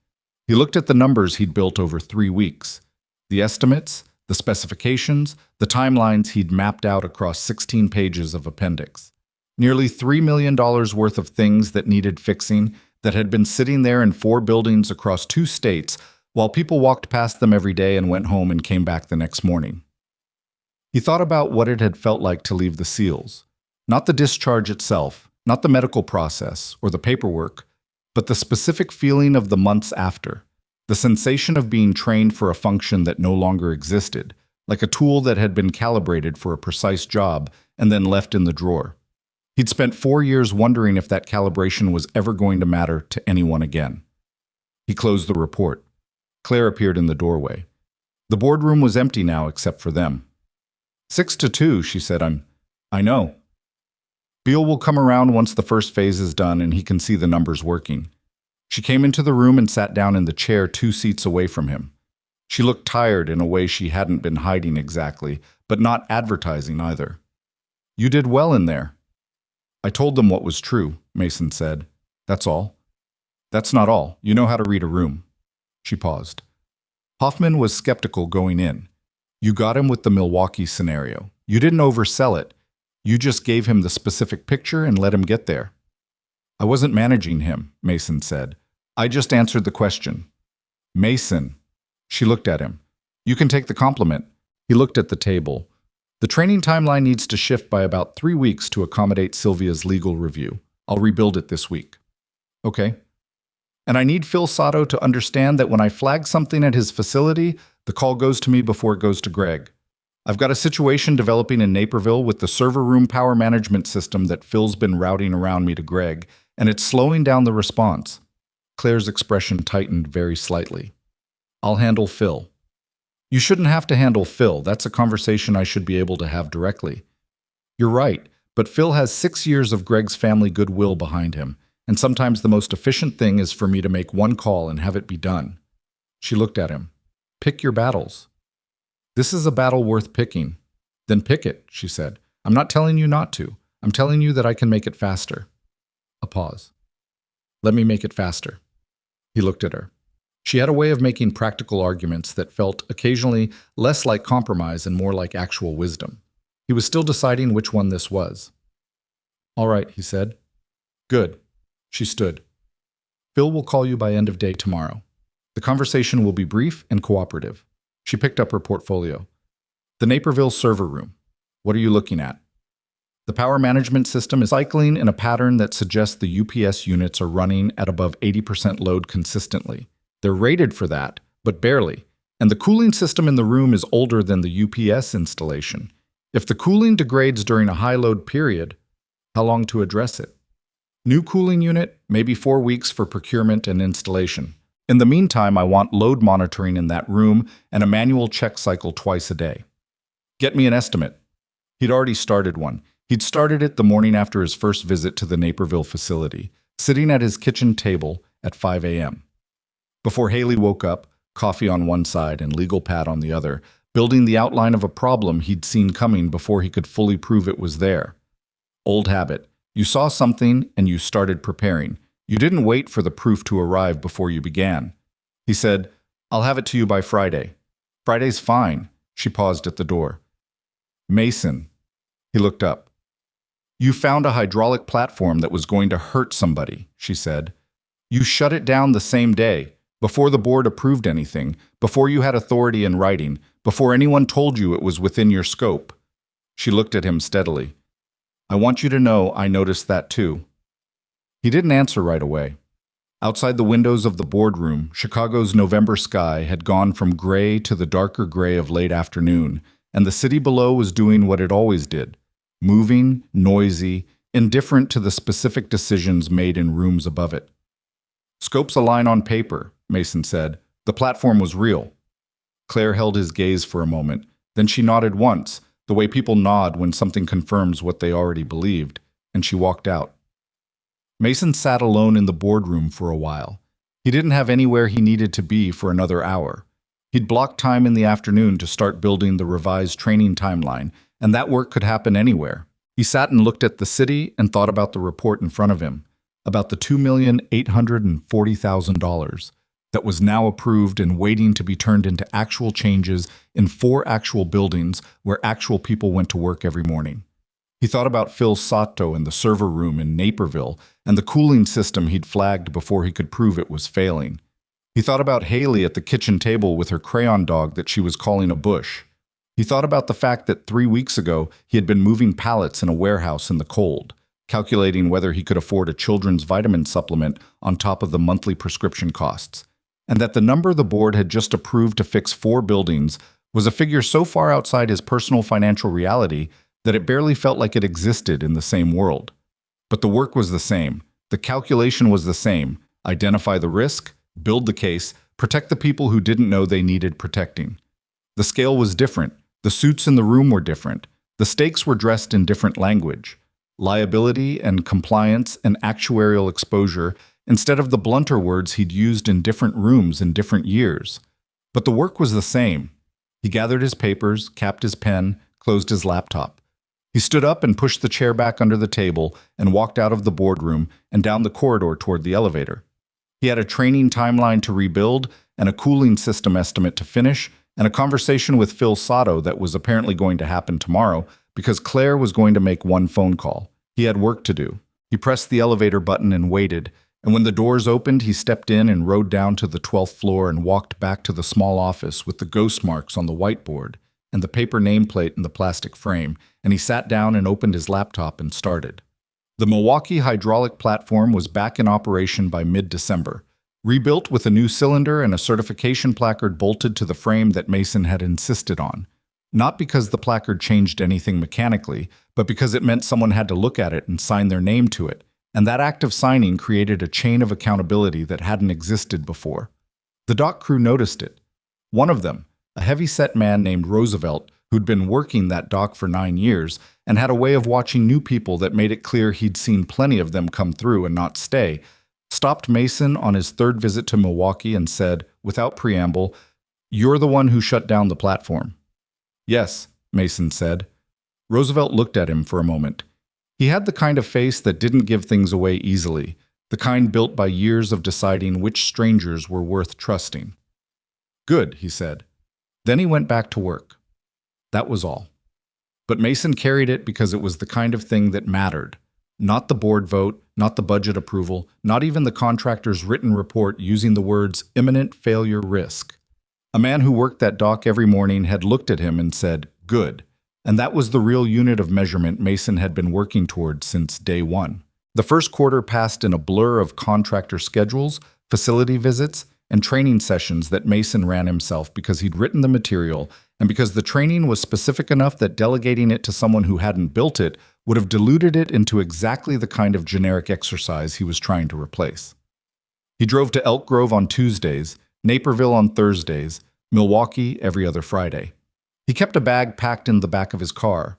He looked at the numbers he'd built over 3 weeks. The estimates, the specifications, the timelines he'd mapped out across 16 pages of appendix. Nearly $3 million worth of things that needed fixing, that had been sitting there in 4 buildings across 2 states, while people walked past them every day and went home and came back the next morning. He thought about what it had felt like to leave the SEALs. Not the discharge itself, not the medical process or the paperwork, but the specific feeling of the months after, the sensation of being trained for a function that no longer existed, like a tool that had been calibrated for a precise job and then left in the drawer. He'd spent 4 years wondering if that calibration was ever going to matter to anyone again. He closed the report. Claire appeared in the doorway. The boardroom was empty now except for them. 6-2, she said. I know. Beale will come around once the first phase is done and he can see the numbers working. She came into the room and sat down in the chair 2 seats away from him. She looked tired in a way she hadn't been hiding exactly, but not advertising either. "You did well in there." "I told them what was true," Mason said. "That's all." "That's not all. You know how to read a room." She paused. Hoffman was skeptical going in. "You got him with the Milwaukee scenario. You didn't oversell it. You just gave him the specific picture and let him get there." "I wasn't managing him," Mason said. "I just answered the question." "Mason." She looked at him. "You can take the compliment." He looked at the table. "The training timeline needs to shift by about 3 weeks to accommodate Sylvia's legal review. I'll rebuild it this week." "Okay." "And I need Phil Sato to understand that when I flag something at his facility, the call goes to me before it goes to Greg. I've got a situation developing in Naperville with the server room power management system that Phil's been routing around me to Greg, and it's slowing down the response." Claire's expression tightened very slightly. "I'll handle Phil." "You shouldn't have to handle Phil. That's a conversation I should be able to have directly." "You're right, but Phil has 6 years of Greg's family goodwill behind him, and sometimes the most efficient thing is for me to make one call and have it be done." She looked at him. "Pick your battles." "This is a battle worth picking." "Then pick it," she said. "I'm not telling you not to. I'm telling you that I can make it faster." A pause. "Let me make it faster." He looked at her. She had a way of making practical arguments that felt occasionally less like compromise and more like actual wisdom. He was still deciding which one this was. "All right," he said. "Good." She stood. "Phil will call you by end of day tomorrow. The conversation will be brief and cooperative." She picked up her portfolio. The Naperville server room. What are you looking at? The power management system is cycling in a pattern that suggests the UPS units are running at above 80% load consistently. They're rated for that, but barely. And the cooling system in the room is older than the UPS installation. If the cooling degrades during a high load period, how long to address it? New cooling unit, maybe 4 weeks for procurement and installation. In the meantime, I want load monitoring in that room and a manual check cycle twice a day. Get me an estimate. He'd already started one. He'd started it the morning after his first visit to the Naperville facility, sitting at his kitchen table at 5 a.m. Before Haley woke up, coffee on one side and legal pad on the other, building the outline of a problem he'd seen coming before he could fully prove it was there. Old habit. You saw something and you started preparing. You didn't wait for the proof to arrive before you began. He said, "I'll have it to you by Friday." "Friday's fine." She paused at the door. "Mason." He looked up. "You found a hydraulic platform that was going to hurt somebody," she said. "You shut it down the same day, before the board approved anything, before you had authority in writing, before anyone told you it was within your scope." She looked at him steadily. "I want you to know I noticed that too." He didn't answer right away. Outside the windows of the boardroom, Chicago's November sky had gone from gray to the darker gray of late afternoon, and the city below was doing what it always did. Moving, noisy, indifferent to the specific decisions made in rooms above it. "Scopes align on paper," Mason said. "The platform was real." Claire held his gaze for a moment. Then she nodded once, the way people nod when something confirms what they already believed, and she walked out. Mason sat alone in the boardroom for a while. He didn't have anywhere he needed to be for another hour. He'd blocked time in the afternoon to start building the revised training timeline, and that work could happen anywhere. He sat and looked at the city and thought about the report in front of him, about the $2,840,000 that was now approved and waiting to be turned into actual changes in 4 actual buildings where actual people went to work every morning. He thought about Phil Sato in the server room in Naperville and the cooling system he'd flagged before he could prove it was failing. He thought about Haley at the kitchen table with her crayon dog that she was calling a bush. He thought about the fact that 3 weeks ago he had been moving pallets in a warehouse in the cold, calculating whether he could afford a children's vitamin supplement on top of the monthly prescription costs, and that the number the board had just approved to fix 4 buildings was a figure so far outside his personal financial reality that it barely felt like it existed in the same world. But the work was the same. The calculation was the same. Identify the risk, build the case, protect the people who didn't know they needed protecting. The scale was different. The suits in the room were different. The stakes were dressed in different language. Liability and compliance and actuarial exposure instead of the blunter words he'd used in different rooms in different years. But the work was the same. He gathered his papers, capped his pen, closed his laptop. He stood up and pushed the chair back under the table and walked out of the boardroom and down the corridor toward the elevator. He had a training timeline to rebuild and a cooling system estimate to finish, and a conversation with Phil Sato that was apparently going to happen tomorrow because Claire was going to make one phone call. He had work to do. He pressed the elevator button and waited, and when the doors opened, he stepped in and rode down to the 12th floor and walked back to the small office with the ghost marks on the whiteboard and the paper nameplate in the plastic frame, and he sat down and opened his laptop and started. The Milwaukee hydraulic platform was back in operation by mid-December, rebuilt with a new cylinder and a certification placard bolted to the frame that Mason had insisted on. Not because the placard changed anything mechanically, but because it meant someone had to look at it and sign their name to it, and that act of signing created a chain of accountability that hadn't existed before. The dock crew noticed it. One of them, a heavy-set man named Roosevelt, who'd been working that dock for 9 years and had a way of watching new people that made it clear he'd seen plenty of them come through and not stay, stopped Mason on his 3rd visit to Milwaukee and said, without preamble, "You're the one who shut down the platform." "Yes," Mason said. Roosevelt looked at him for a moment. He had the kind of face that didn't give things away easily, the kind built by years of deciding which strangers were worth trusting. "Good," he said. Then he went back to work. That was all. But Mason carried it because it was the kind of thing that mattered. Not the board vote, not the budget approval, not even the contractor's written report using the words imminent failure risk. A man who worked that dock every morning had looked at him and said, "Good." And that was the real unit of measurement Mason had been working toward since day one. The first quarter passed in a blur of contractor schedules, facility visits, and training sessions that Mason ran himself because he'd written the material and because the training was specific enough that delegating it to someone who hadn't built it would have diluted it into exactly the kind of generic exercise he was trying to replace. He drove to Elk Grove on Tuesdays, Naperville on Thursdays, Milwaukee every other Friday. He kept a bag packed in the back of his car,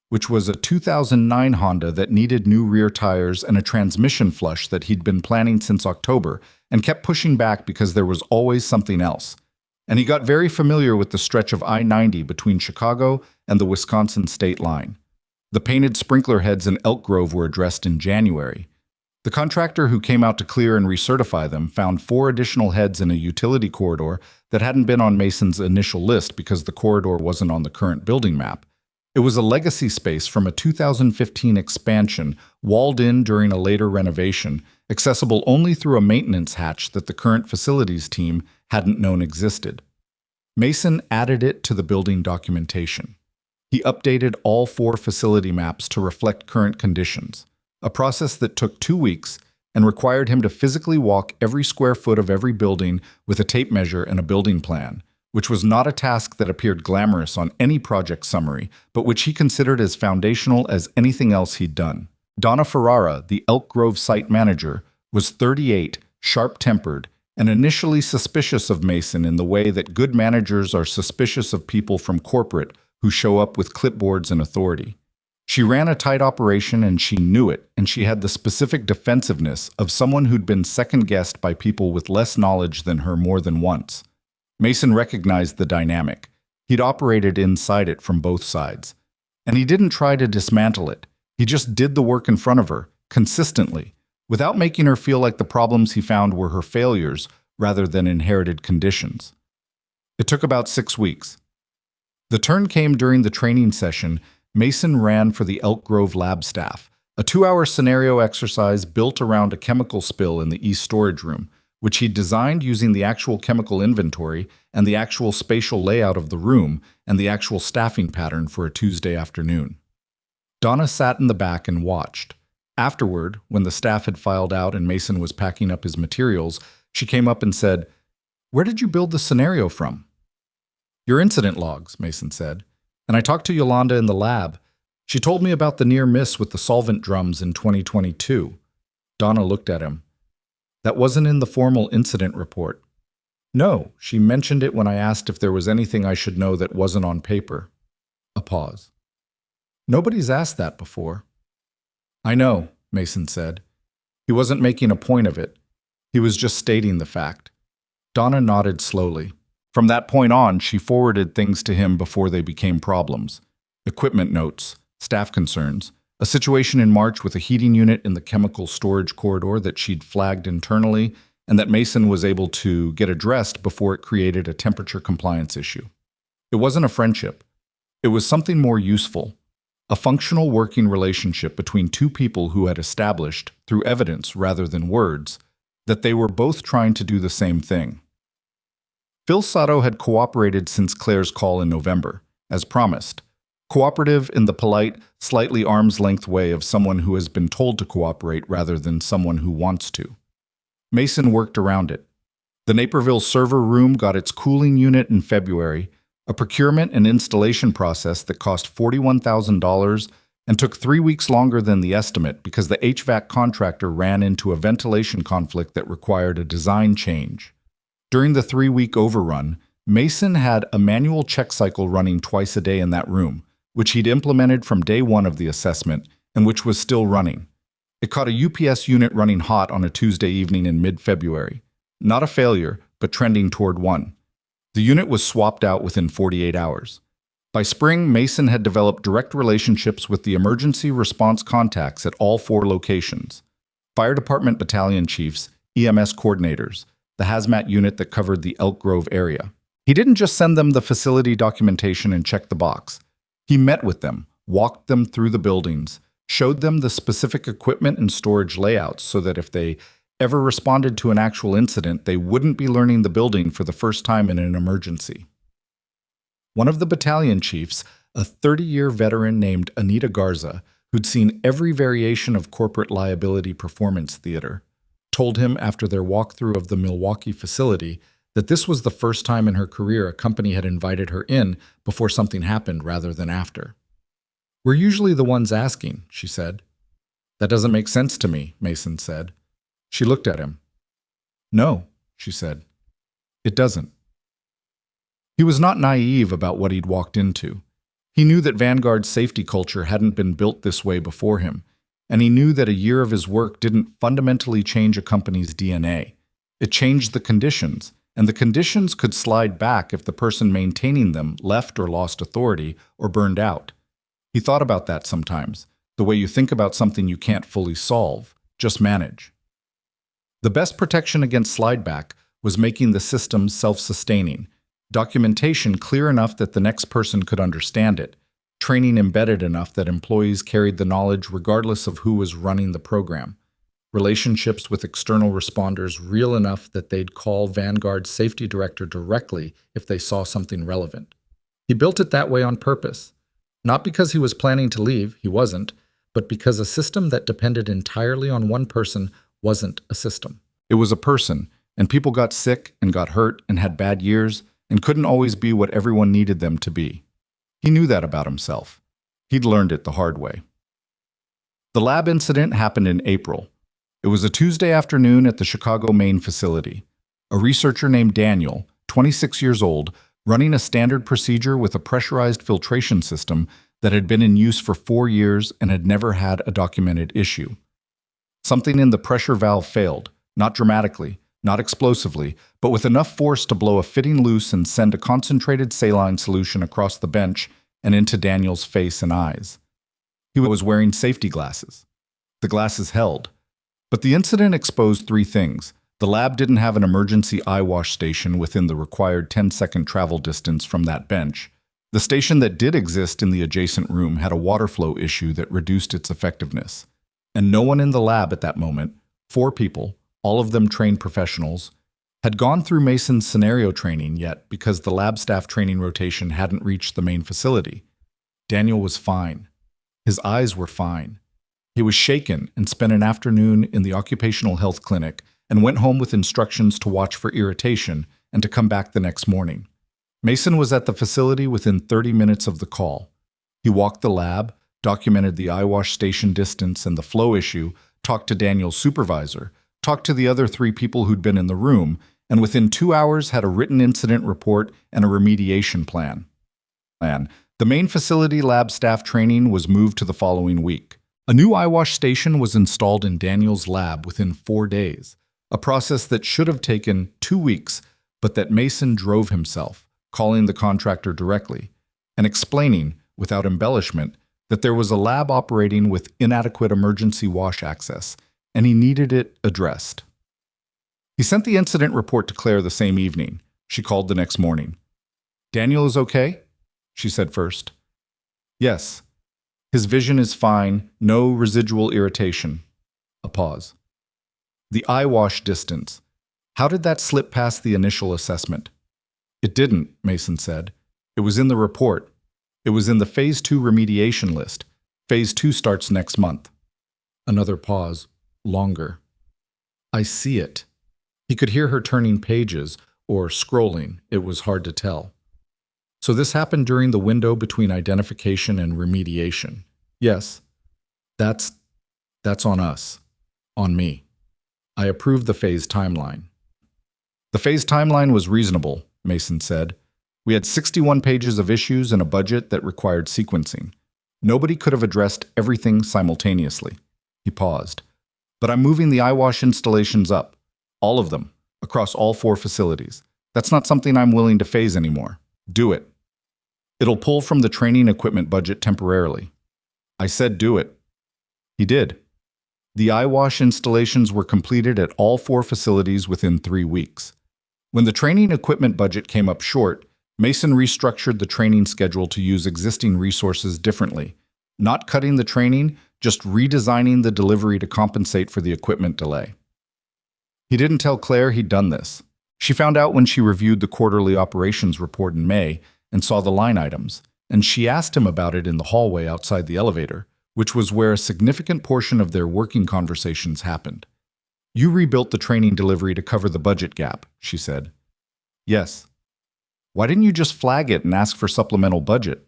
which was a 2009 Honda that needed new rear tires and a transmission flush that he'd been planning since October and kept pushing back because there was always something else. And he got very familiar with the stretch of I-90 between Chicago and the Wisconsin state line. The painted sprinkler heads in Elk Grove were addressed in January. The contractor who came out to clear and recertify them found 4 additional heads in a utility corridor that hadn't been on Mason's initial list because the corridor wasn't on the current building map. It was a legacy space from a 2015 expansion, walled in during a later renovation, accessible only through a maintenance hatch that the current facilities team hadn't known existed. Mason added it to the building documentation. He updated all 4 facility maps to reflect current conditions, a process that took 2 weeks and required him to physically walk every square foot of every building with a tape measure and a building plan, which was not a task that appeared glamorous on any project summary, but which he considered as foundational as anything else he'd done. Donna Ferrara, the Elk Grove site manager, was 38, sharp-tempered, and initially suspicious of Mason in the way that good managers are suspicious of people from corporate who show up with clipboards and authority. She ran a tight operation and she knew it, and she had the specific defensiveness of someone who'd been second-guessed by people with less knowledge than her more than once. Mason recognized the dynamic. He'd operated inside it from both sides. And he didn't try to dismantle it. He just did the work in front of her, consistently, without making her feel like the problems he found were her failures rather than inherited conditions. It took about 6 weeks. The turn came during the training session Mason ran for the Elk Grove lab staff, a 2-hour scenario exercise built around a chemical spill in the east storage room, which he designed using the actual chemical inventory and the actual spatial layout of the room and the actual staffing pattern for a Tuesday afternoon. Donna sat in the back and watched. Afterward, when the staff had filed out and Mason was packing up his materials, she came up and said, "Where did you build the scenario from?" "Your incident logs," Mason said. "And I talked to Yolanda in the lab. She told me about the near miss with the solvent drums in 2022. Donna looked at him. "That wasn't in the formal incident report." "No, she mentioned it when I asked if there was anything I should know that wasn't on paper." A pause. "Nobody's asked that before." "I know," Mason said. He wasn't making a point of it. He was just stating the fact. Donna nodded slowly. From that point on, she forwarded things to him before they became problems. Equipment notes, staff concerns, a situation in March with a heating unit in the chemical storage corridor that she'd flagged internally and that Mason was able to get addressed before it created a temperature compliance issue. It wasn't a friendship. It was something more useful, a functional working relationship between 2 people who had established, through evidence rather than words, that they were both trying to do the same thing. Phil Sato had cooperated since Claire's call in November, as promised. Cooperative in the polite, slightly arm's-length way of someone who has been told to cooperate rather than someone who wants to. Mason worked around it. The Naperville server room got its cooling unit in February, a procurement and installation process that cost $41,000 and took 3 weeks longer than the estimate because the HVAC contractor ran into a ventilation conflict that required a design change. During the 3-week overrun, Mason had a manual check cycle running twice a day in that room, which he'd implemented from day 1 of the assessment and which was still running. It caught a UPS unit running hot on a Tuesday evening in mid-February. Not a failure, but trending toward one. The unit was swapped out within 48 hours. By spring, Mason had developed direct relationships with the emergency response contacts at all 4 locations. Fire department battalion chiefs, EMS coordinators, the hazmat unit that covered the Elk Grove area. He didn't just send them the facility documentation and check the box. He met with them, walked them through the buildings, showed them the specific equipment and storage layouts so that if they ever responded to an actual incident, they wouldn't be learning the building for the first time in an emergency. One of the battalion chiefs, a 30-year veteran named Anita Garza, who'd seen every variation of corporate liability performance theater, told him after their walkthrough of the Milwaukee facility that this was the first time in her career a company had invited her in before something happened rather than after. "We're usually the ones asking," she said. "That doesn't make sense to me," Mason said. She looked at him. "No," she said. "It doesn't." He was not naive about what he'd walked into. He knew that Vanguard's safety culture hadn't been built this way before him, and he knew that a year of his work didn't fundamentally change a company's DNA. It changed the conditions, and the conditions could slide back if the person maintaining them left or lost authority or burned out. He thought about that sometimes, the way you think about something you can't fully solve, just manage. The best protection against slideback was making the system self-sustaining, documentation clear enough that the next person could understand it, training embedded enough that employees carried the knowledge regardless of who was running the program, relationships with external responders real enough that they'd call Vanguard's safety director directly if they saw something relevant. He built it that way on purpose. Not because he was planning to leave, he wasn't, but because a system that depended entirely on one person wasn't a system. It was a person, and people got sick and got hurt and had bad years and couldn't always be what everyone needed them to be. He knew that about himself. He'd learned it the hard way. The lab incident happened in April. It was a Tuesday afternoon at the Chicago main facility. A researcher named Daniel, 26 years old, running a standard procedure with a pressurized filtration system that had been in use for 4 years and had never had a documented issue. Something in the pressure valve failed, not dramatically, not explosively, but with enough force to blow a fitting loose and send a concentrated saline solution across the bench and into Daniel's face and eyes. He was wearing safety glasses. The glasses held. But the incident exposed 3 things. The lab didn't have an emergency eye wash station within the required 10-second travel distance from that bench. The station that did exist in the adjacent room had a water flow issue that reduced its effectiveness. And no one in the lab at that moment, 4 people, all of them trained professionals, had gone through Mason's scenario training yet because the lab staff training rotation hadn't reached the main facility. Daniel was fine. His eyes were fine. He was shaken and spent an afternoon in the occupational health clinic and went home with instructions to watch for irritation and to come back the next morning. Mason was at the facility within 30 minutes of the call. He walked the lab, documented the eye wash station distance and the flow issue, talked to Daniel's supervisor, talked to the other 3 people who'd been in the room, and within 2 hours had a written incident report and a remediation plan. The main facility lab staff training was moved to the following week. A new eye wash station was installed in Daniel's lab within 4 days, a process that should have taken 2 weeks, but that Mason drove himself, calling the contractor directly, and explaining, without embellishment, that there was a lab operating with inadequate emergency wash access, and he needed it addressed. He sent the incident report to Claire the same evening. She called the next morning. "Daniel is okay?" she said first. "Yes. His vision is fine, no residual irritation." A pause. "The eye wash distance. How did that slip past the initial assessment?" "It didn't," Mason said. "It was in the report. It was in the Phase 2 remediation list. Phase 2 starts next month." Another pause. Longer. "I see it." He could hear her turning pages, or scrolling. It was hard to tell. "So this happened during the window between identification and remediation." "Yes. That's on us. On me. I approved the phase timeline." "The phase timeline was reasonable," Mason said. "We had 61 pages of issues and a budget that required sequencing. Nobody could have addressed everything simultaneously." He paused. "But I'm moving the eye wash installations up. All of them. Across all 4 facilities. That's not something I'm willing to phase anymore. Do it. It'll pull from the training equipment budget temporarily." "I said do it." He did. The eye wash installations were completed at all 4 facilities within 3 weeks. When the training equipment budget came up short, Mason restructured the training schedule to use existing resources differently, not cutting the training, just redesigning the delivery to compensate for the equipment delay. He didn't tell Claire he'd done this. She found out when she reviewed the quarterly operations report in May and saw the line items, and she asked him about it in the hallway outside the elevator, which was where a significant portion of their working conversations happened. "You rebuilt the training delivery to cover the budget gap," she said. "Yes." "Why didn't you just flag it and ask for supplemental budget?"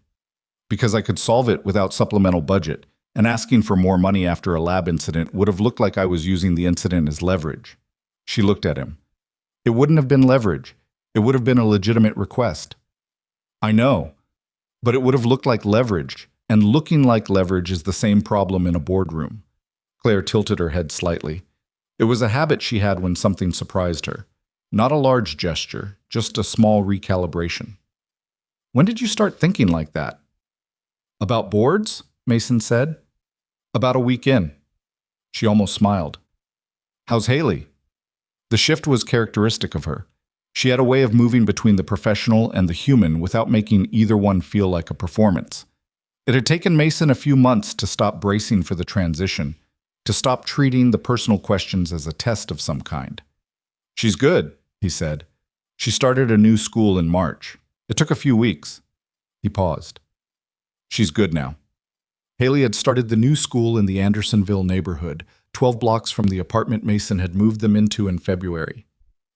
"Because I could solve it without supplemental budget, and asking for more money after a lab incident would have looked like I was using the incident as leverage." She looked at him. "It wouldn't have been leverage. It would have been a legitimate request." "I know, but it would have looked like leverage, and looking like leverage is the same problem in a boardroom." Claire tilted her head slightly. It was a habit she had when something surprised her. Not a large gesture, just a small recalibration. "When did you start thinking like that?" "About boards?" Mason said. "About a week in." She almost smiled. "How's Haley?" The shift was characteristic of her. She had a way of moving between the professional and the human without making either one feel like a performance. It had taken Mason a few months to stop bracing for the transition, to stop treating the personal questions as a test of some kind. "She's good," he said. "She started a new school in March. It took a few weeks." He paused. "She's good now." Haley had started the new school in the Andersonville neighborhood, 12 blocks from the apartment Mason had moved them into in February.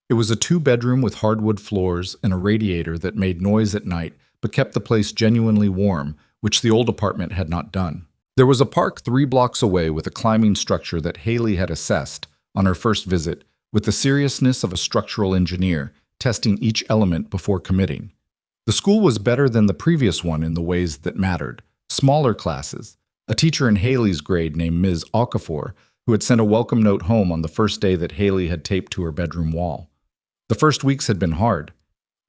It was a 2-bedroom with hardwood floors and a radiator that made noise at night but kept the place genuinely warm, which the old apartment had not done. There was a park 3 blocks away with a climbing structure that Haley had assessed, on her first visit, with the seriousness of a structural engineer, testing each element before committing. The school was better than the previous one in the ways that mattered. Smaller classes, a teacher in Haley's grade named Ms. Okafor, who had sent a welcome note home on the first day that Haley had taped to her bedroom wall. The first weeks had been hard.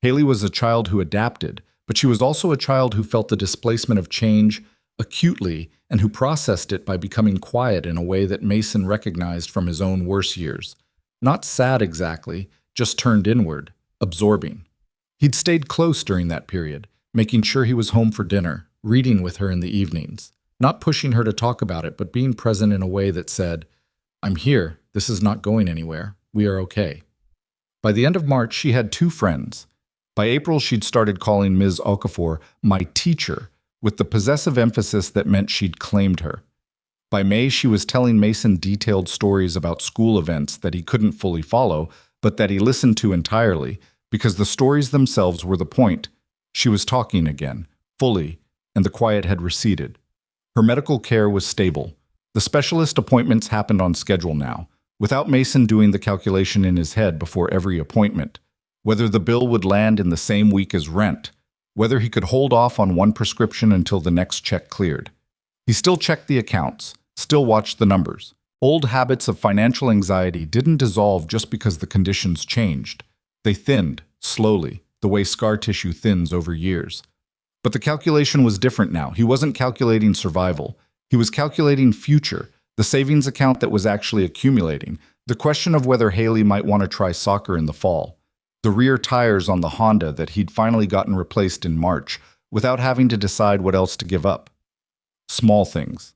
Haley was a child who adapted, but she was also a child who felt the displacement of change acutely and who processed it by becoming quiet in a way that Mason recognized from his own worse years. Not sad exactly, just turned inward, absorbing. He'd stayed close during that period, making sure he was home for dinner, reading with her in the evenings, not pushing her to talk about it, but being present in a way that said, "I'm here, this is not going anywhere, we are okay." By the end of March, she had 2 friends. By April, she'd started calling Ms. Okafor my teacher, with the possessive emphasis that meant she'd claimed her. By May, she was telling Mason detailed stories about school events that he couldn't fully follow, but that he listened to entirely, because the stories themselves were the point. She was talking again, fully, and the quiet had receded. Her medical care was stable. The specialist appointments happened on schedule now, without Mason doing the calculation in his head before every appointment, whether the bill would land in the same week as rent, whether he could hold off on one prescription until the next check cleared. He still checked the accounts, still watched the numbers. Old habits of financial anxiety didn't dissolve just because the conditions changed. They thinned, slowly, the way scar tissue thins over years. But the calculation was different now. He wasn't calculating survival. He was calculating future, the savings account that was actually accumulating, the question of whether Haley might want to try soccer in the fall, the rear tires on the Honda that he'd finally gotten replaced in March, without having to decide what else to give up. Small things.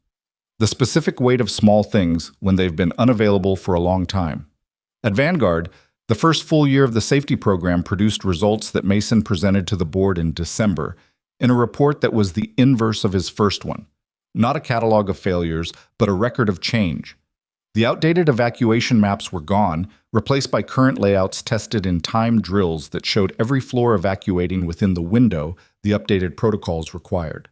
The specific weight of small things when they've been unavailable for a long time. At Vanguard, the first full year of the safety program produced results that Mason presented to the board in December, in a report that was the inverse of his first one. Not a catalog of failures, but a record of change. The outdated evacuation maps were gone, replaced by current layouts tested in timed drills that showed every floor evacuating within the window the updated protocols required.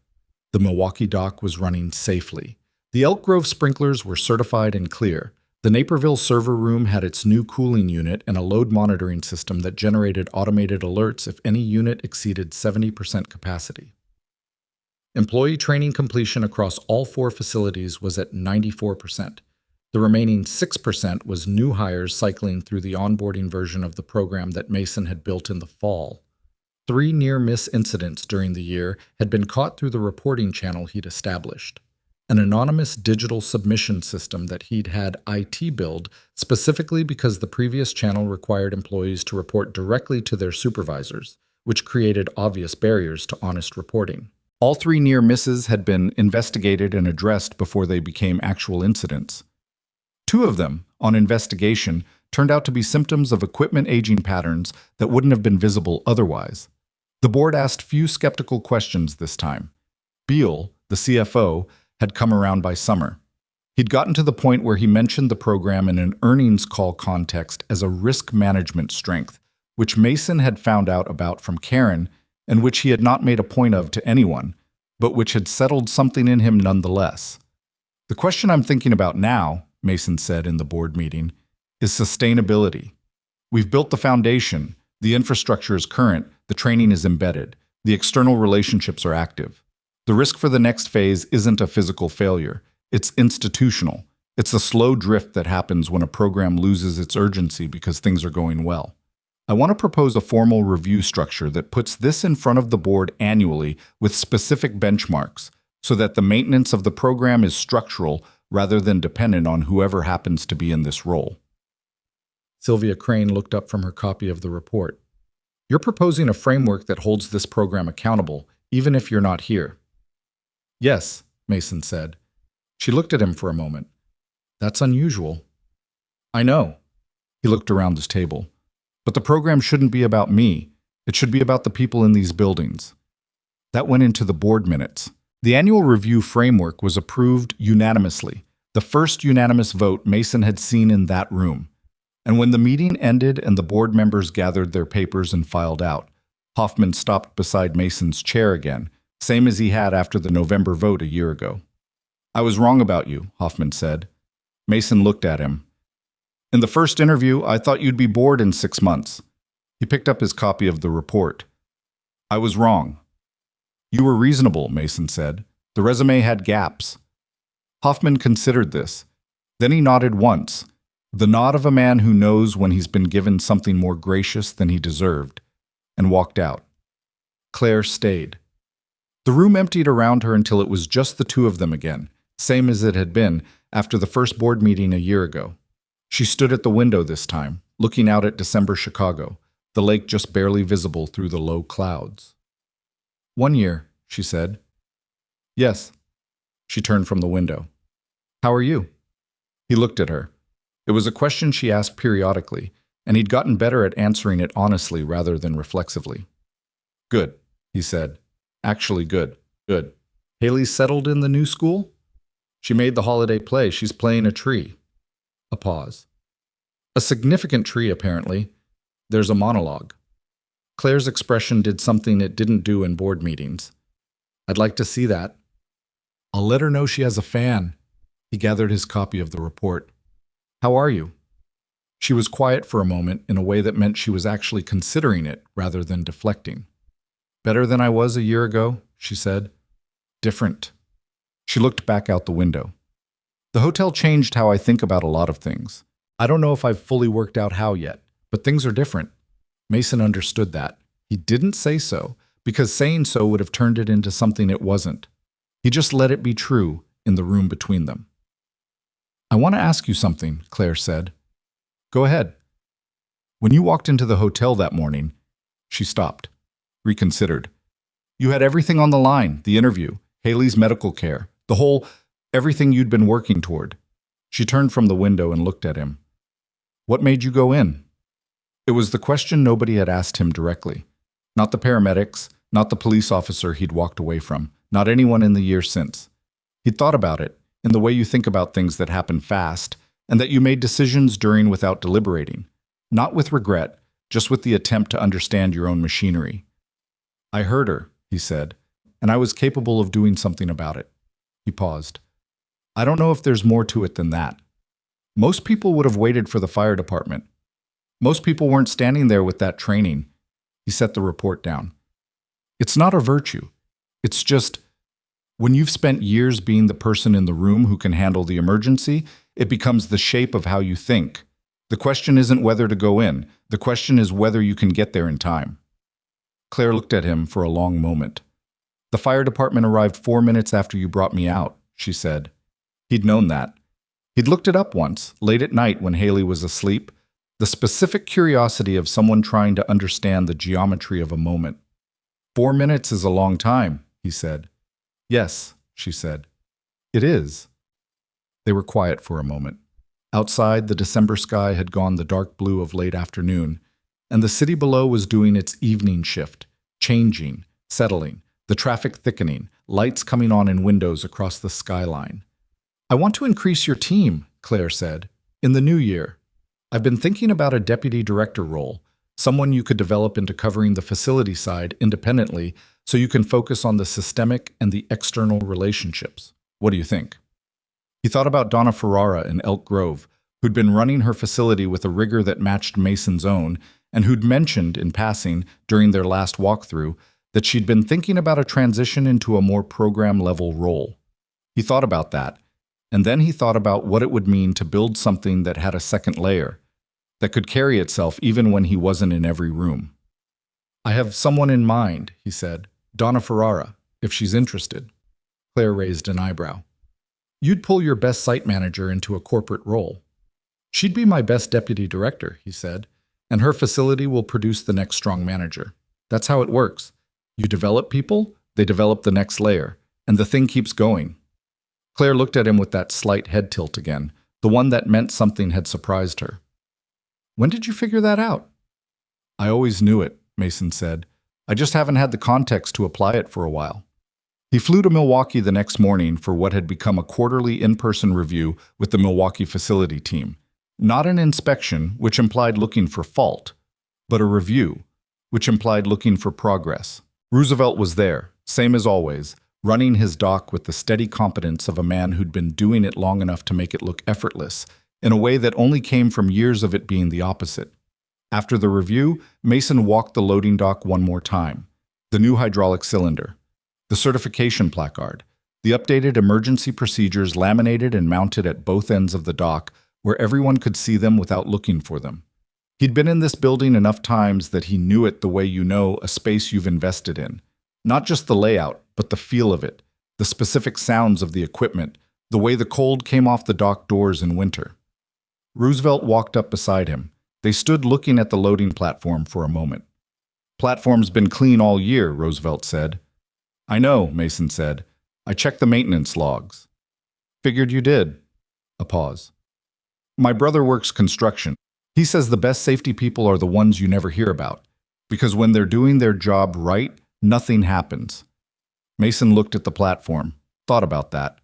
The Milwaukee dock was running safely. The Elk Grove sprinklers were certified and clear. The Naperville server room had its new cooling unit and a load monitoring system that generated automated alerts if any unit exceeded 70% capacity. Employee training completion across all 4 facilities was at 94%. The remaining 6% was new hires cycling through the onboarding version of the program that Mason had built in the fall. 3 near-miss incidents during the year had been caught through the reporting channel he'd established. An anonymous digital submission system that he'd had IT build specifically because the previous channel required employees to report directly to their supervisors, which created obvious barriers to honest reporting. All 3 near misses had been investigated and addressed before they became actual incidents. 2 of them, on investigation, turned out to be symptoms of equipment aging patterns that wouldn't have been visible otherwise. The board asked few skeptical questions this time. Beal, the CFO, had come around by summer. He'd gotten to the point where he mentioned the program in an earnings call context as a risk management strength, which Mason had found out about from Karen and which he had not made a point of to anyone, but which had settled something in him nonetheless. The question I'm thinking about now, Mason said in the board meeting, is sustainability. We've built the foundation, the infrastructure is current, the training is embedded, the external relationships are active. The risk for the next phase isn't a physical failure, it's institutional. It's a slow drift that happens when a program loses its urgency because things are going well. I want to propose a formal review structure that puts this in front of the board annually with specific benchmarks so that the maintenance of the program is structural rather than dependent on whoever happens to be in this role. Sylvia Crane looked up from her copy of the report. You're proposing a framework that holds this program accountable, even if you're not here. Yes, Mason said. She looked at him for a moment. That's unusual. I know. He looked around his table. But the program shouldn't be about me. It should be about the people in these buildings. That went into the board minutes. The annual review framework was approved unanimously, the first unanimous vote Mason had seen in that room. And when the meeting ended and the board members gathered their papers and filed out, Hoffman stopped beside Mason's chair again, same as he had after the November vote a year ago. I was wrong about you, Hoffman said. Mason looked at him. In the first interview, I thought you'd be bored in 6 months. He picked up his copy of the report. I was wrong. You were reasonable, Mason said. The resume had gaps. Hoffman considered this. Then he nodded once, the nod of a man who knows when he's been given something more gracious than he deserved, and walked out. Claire stayed. The room emptied around her until it was just the two of them again, same as it had been after the first board meeting a year ago. She stood at the window this time, looking out at December Chicago, the lake just barely visible through the low clouds. 1 year, she said. Yes. She turned from the window. How are you? He looked at her. It was a question she asked periodically, and he'd gotten better at answering it honestly rather than reflexively. Good, he said. Actually good. Good. Haley's settled in the new school? She made the holiday play. She's playing a tree. A pause. A significant tree, apparently. There's a monologue. Claire's expression did something it didn't do in board meetings. I'd like to see that. I'll let her know she has a fan. He gathered his copy of the report. How are you? She was quiet for a moment in a way that meant she was actually considering it rather than deflecting. Better than I was a year ago, she said. Different. She looked back out the window. The hotel changed how I think about a lot of things. I don't know if I've fully worked out how yet, but things are different. Mason understood that. He didn't say so, because saying so would have turned it into something it wasn't. He just let it be true in the room between them. I want to ask you something, Claire said. Go ahead. When you walked into the hotel that morning, she stopped, reconsidered. You had everything on the line, the interview, Haley's medical care, the whole everything you'd been working toward. She turned from the window and looked at him. What made you go in? It was the question nobody had asked him directly. Not the paramedics, not the police officer he'd walked away from, not anyone in the year since. He'd thought about it, in the way you think about things that happen fast, and that you made decisions during without deliberating. Not with regret, just with the attempt to understand your own machinery. I heard her, he said, and I was capable of doing something about it. He paused. I don't know if there's more to it than that. Most people would have waited for the fire department. Most people weren't standing there with that training. He set the report down. It's not a virtue. It's just, when you've spent years being the person in the room who can handle the emergency, it becomes the shape of how you think. The question isn't whether to go in. The question is whether you can get there in time. Claire looked at him for a long moment. The fire department arrived 4 minutes after you brought me out, she said. He'd known that. He'd looked it up once, late at night when Haley was asleep, the specific curiosity of someone trying to understand the geometry of a moment. 4 minutes is a long time, he said. Yes, she said. It is. They were quiet for a moment. Outside, the December sky had gone the dark blue of late afternoon, and the city below was doing its evening shift, changing, settling, the traffic thickening, lights coming on in windows across the skyline. "I want to increase your team," Claire said, "in the new year. I've been thinking about a deputy director role, someone you could develop into covering the facility side independently so you can focus on the systemic and the external relationships. What do you think?" He thought about Donna Ferrara in Elk Grove, who'd been running her facility with a rigor that matched Mason's own, and who'd mentioned, in passing, during their last walkthrough, that she'd been thinking about a transition into a more program-level role. He thought about that, and then he thought about what it would mean to build something that had a second layer, that could carry itself even when he wasn't in every room. "I have someone in mind," he said. "Donna Ferrara, if she's interested." Claire raised an eyebrow. "You'd pull your best site manager into a corporate role." "She'd be my best deputy director," he said, "and her facility will produce the next strong manager. That's how it works. You develop people, they develop the next layer, and the thing keeps going." Claire looked at him with that slight head tilt again, the one that meant something had surprised her. "When did you figure that out?" "I always knew it," Mason said. "I just haven't had the context to apply it for a while." He flew to Milwaukee the next morning for what had become a quarterly in-person review with the Milwaukee facility team. Not an inspection, which implied looking for fault, but a review, which implied looking for progress. Roosevelt was there, same as always, running his dock with the steady competence of a man who'd been doing it long enough to make it look effortless, in a way that only came from years of it being the opposite. After the review, Mason walked the loading dock one more time. The new hydraulic cylinder, the certification placard, the updated emergency procedures laminated and mounted at both ends of the dock where everyone could see them without looking for them. He'd been in this building enough times that he knew it the way you know a space you've invested in. Not just the layout, but the feel of it, the specific sounds of the equipment, the way the cold came off the dock doors in winter. Roosevelt walked up beside him. They stood looking at the loading platform for a moment. "Platform's been clean all year," Roosevelt said. "I know," Mason said. "I checked the maintenance logs." "Figured you did." A pause. "My brother works construction. He says the best safety people are the ones you never hear about, because when they're doing their job right, nothing happens." Mason looked at the platform, thought about that.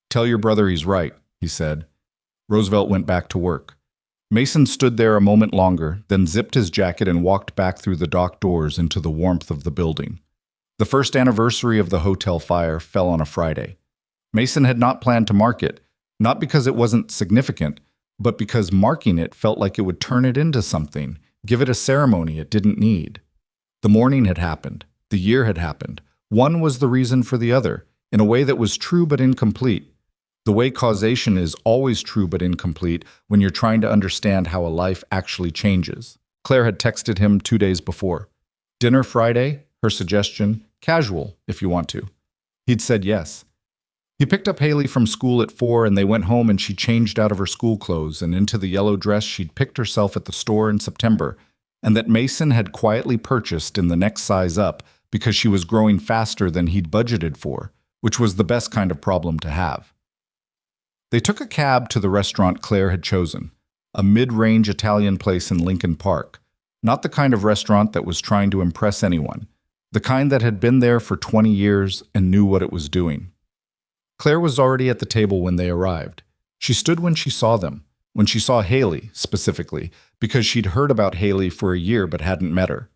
"Tell your brother he's right," he said. Roosevelt went back to work. Mason stood there a moment longer, then zipped his jacket and walked back through the dock doors into the warmth of the building. The first anniversary of the hotel fire fell on a Friday. Mason had not planned to mark it, not because it wasn't significant, but because marking it felt like it would turn it into something, give it a ceremony it didn't need. The morning had happened. The year had happened. One was the reason for the other, in a way that was true but incomplete. The way causation is always true but incomplete when you're trying to understand how a life actually changes. Claire had texted him 2 days before. "Dinner Friday?" Her suggestion, "Casual, if you want to." He'd said yes. He picked up Haley from school at 4 and they went home and she changed out of her school clothes and into the yellow dress she'd picked herself at the store in September, and that Mason had quietly purchased in the next size up because she was growing faster than he'd budgeted for, which was the best kind of problem to have. They took a cab to the restaurant Claire had chosen, a mid-range Italian place in Lincoln Park, not the kind of restaurant that was trying to impress anyone, the kind that had been there for 20 years and knew what it was doing. Claire was already at the table when they arrived. She stood when she saw them, when she saw Haley, specifically, because she'd heard about Haley for a year but hadn't met her.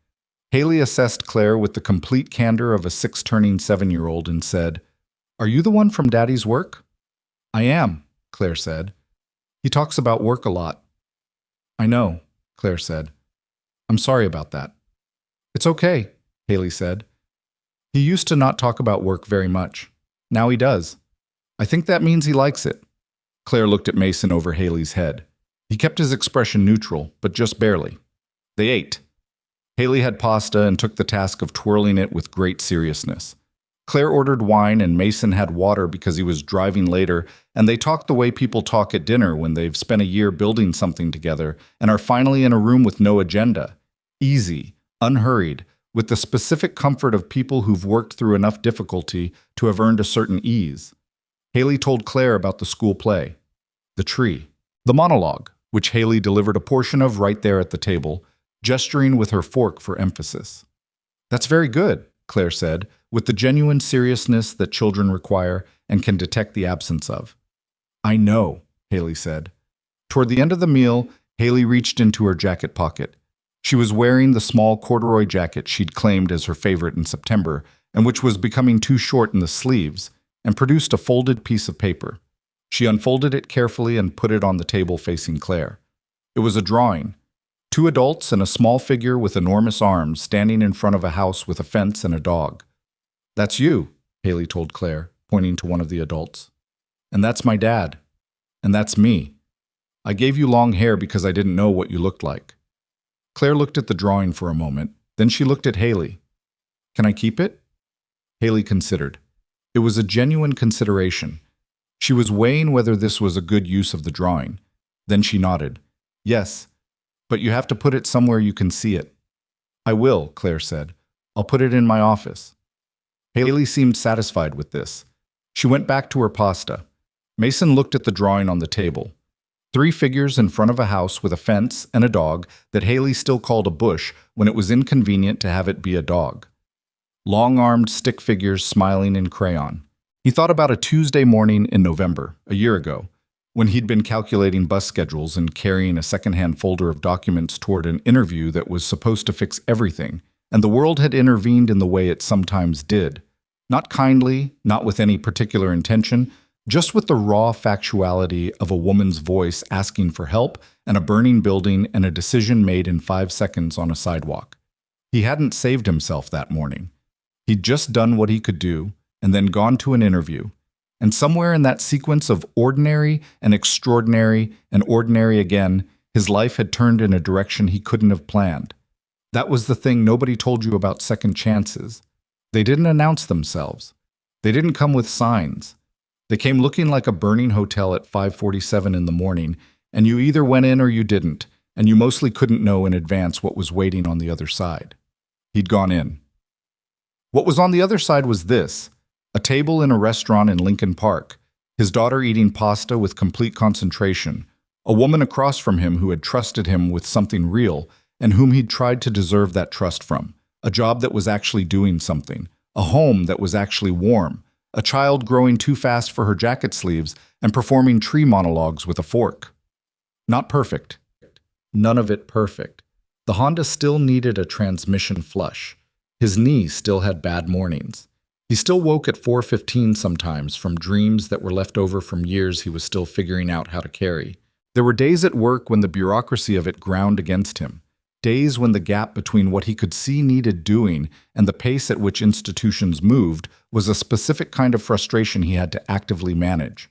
Haley assessed Claire with the complete candor of a 6-turning-7-year-old and said, "Are you the one from Daddy's work?" "I am," Claire said. "He talks about work a lot." "I know," Claire said. "I'm sorry about that." "It's okay," Haley said. "He used to not talk about work very much. Now he does. I think that means he likes it." Claire looked at Mason over Haley's head. He kept his expression neutral, but just barely. They ate. Haley had pasta and took the task of twirling it with great seriousness. Claire ordered wine and Mason had water because he was driving later, and they talked the way people talk at dinner when they've spent a year building something together and are finally in a room with no agenda. Easy, unhurried, with the specific comfort of people who've worked through enough difficulty to have earned a certain ease. Haley told Claire about the school play. The tree. The monologue, which Haley delivered a portion of right there at the table, gesturing with her fork for emphasis. "That's very good," Claire said, with the genuine seriousness that children require and can detect the absence of. "I know," Haley said. Toward the end of the meal, Haley reached into her jacket pocket. She was wearing the small corduroy jacket she'd claimed as her favorite in September, and which was becoming too short in the sleeves, and produced a folded piece of paper. She unfolded it carefully and put it on the table facing Claire. It was a drawing. Two adults and a small figure with enormous arms standing in front of a house with a fence and a dog. "That's you," Haley told Claire, pointing to one of the adults. "And that's my dad. And that's me. I gave you long hair because I didn't know what you looked like." Claire looked at the drawing for a moment, then she looked at Haley. "Can I keep it?" Haley considered. It was a genuine consideration. She was weighing whether this was a good use of the drawing. Then she nodded. "Yes, but you have to put it somewhere you can see it." "I will," Claire said. "I'll put it in my office." Haley seemed satisfied with this. She went back to her pasta. Mason looked at the drawing on the table. Three figures in front of a house with a fence and a dog that Haley still called a bush when it was inconvenient to have it be a dog. Long-armed stick figures smiling in crayon. He thought about a Tuesday morning in November, a year ago, when he'd been calculating bus schedules and carrying a secondhand folder of documents toward an interview that was supposed to fix everything, and the world had intervened in the way it sometimes did. Not kindly, not with any particular intention, just with the raw factuality of a woman's voice asking for help and a burning building and a decision made in 5 seconds on a sidewalk. He hadn't saved himself that morning. He'd just done what he could do and then gone to an interview. And somewhere in that sequence of ordinary and extraordinary and ordinary again, his life had turned in a direction he couldn't have planned. That was the thing nobody told you about second chances. They didn't announce themselves. They didn't come with signs. They came looking like a burning hotel at 5:47 in the morning, and you either went in or you didn't, and you mostly couldn't know in advance what was waiting on the other side. He'd gone in. What was on the other side was this: a table in a restaurant in Lincoln Park, his daughter eating pasta with complete concentration, a woman across from him who had trusted him with something real and whom he'd tried to deserve that trust from, a job that was actually doing something, a home that was actually warm, a child growing too fast for her jacket sleeves and performing tree monologues with a fork. Not perfect. None of it perfect. The Honda still needed a transmission flush. His knee still had bad mornings. He still woke at 4:15 sometimes from dreams that were left over from years he was still figuring out how to carry. There were days at work when the bureaucracy of it ground against him. Days when the gap between what he could see needed doing and the pace at which institutions moved was a specific kind of frustration he had to actively manage.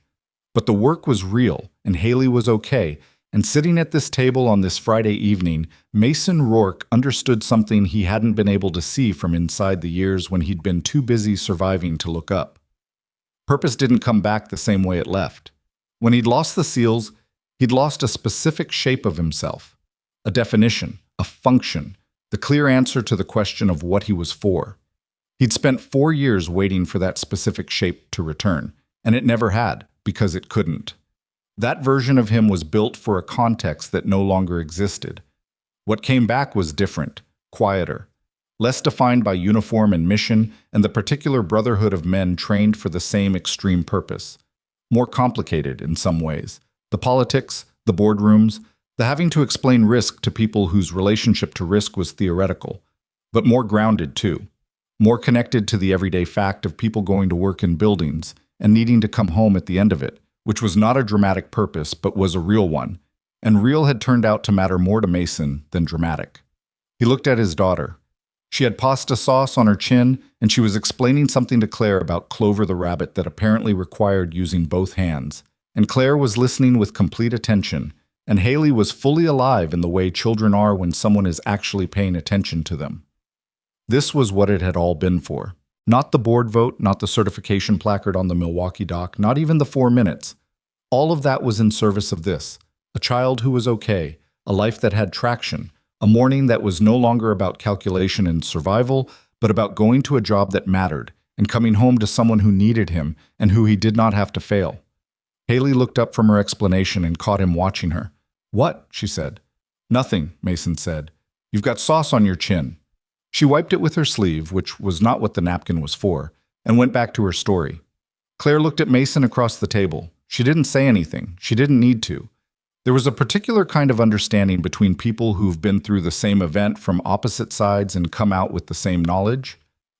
But the work was real, and Haley was okay, and sitting at this table on this Friday evening, Mason Rourke understood something he hadn't been able to see from inside the years when he'd been too busy surviving to look up. Purpose didn't come back the same way it left. When he'd lost the seals, he'd lost a specific shape of himself, a definition, a function, the clear answer to the question of what he was for. He'd spent 4 years waiting for that specific shape to return, and it never had, because it couldn't. That version of him was built for a context that no longer existed. What came back was different, quieter, less defined by uniform and mission and the particular brotherhood of men trained for the same extreme purpose. More complicated in some ways. The politics, the boardrooms, the having to explain risk to people whose relationship to risk was theoretical, but more grounded too. More connected to the everyday fact of people going to work in buildings and needing to come home at the end of it, which was not a dramatic purpose but was a real one, and real had turned out to matter more to Mason than dramatic. He looked at his daughter. She had pasta sauce on her chin, and she was explaining something to Claire about Clover the rabbit that apparently required using both hands, and Claire was listening with complete attention, and Haley was fully alive in the way children are when someone is actually paying attention to them. This was what it had all been for. Not the board vote, not the certification placard on the Milwaukee dock, not even the 4 minutes. All of that was in service of this: a child who was okay, a life that had traction, a morning that was no longer about calculation and survival, but about going to a job that mattered and coming home to someone who needed him and who he did not have to fail. Haley looked up from her explanation and caught him watching her. "What?" she said. "Nothing," Mason said. "You've got sauce on your chin." She wiped it with her sleeve, which was not what the napkin was for, and went back to her story. Claire looked at Mason across the table. She didn't say anything. She didn't need to. There was a particular kind of understanding between people who've been through the same event from opposite sides and come out with the same knowledge,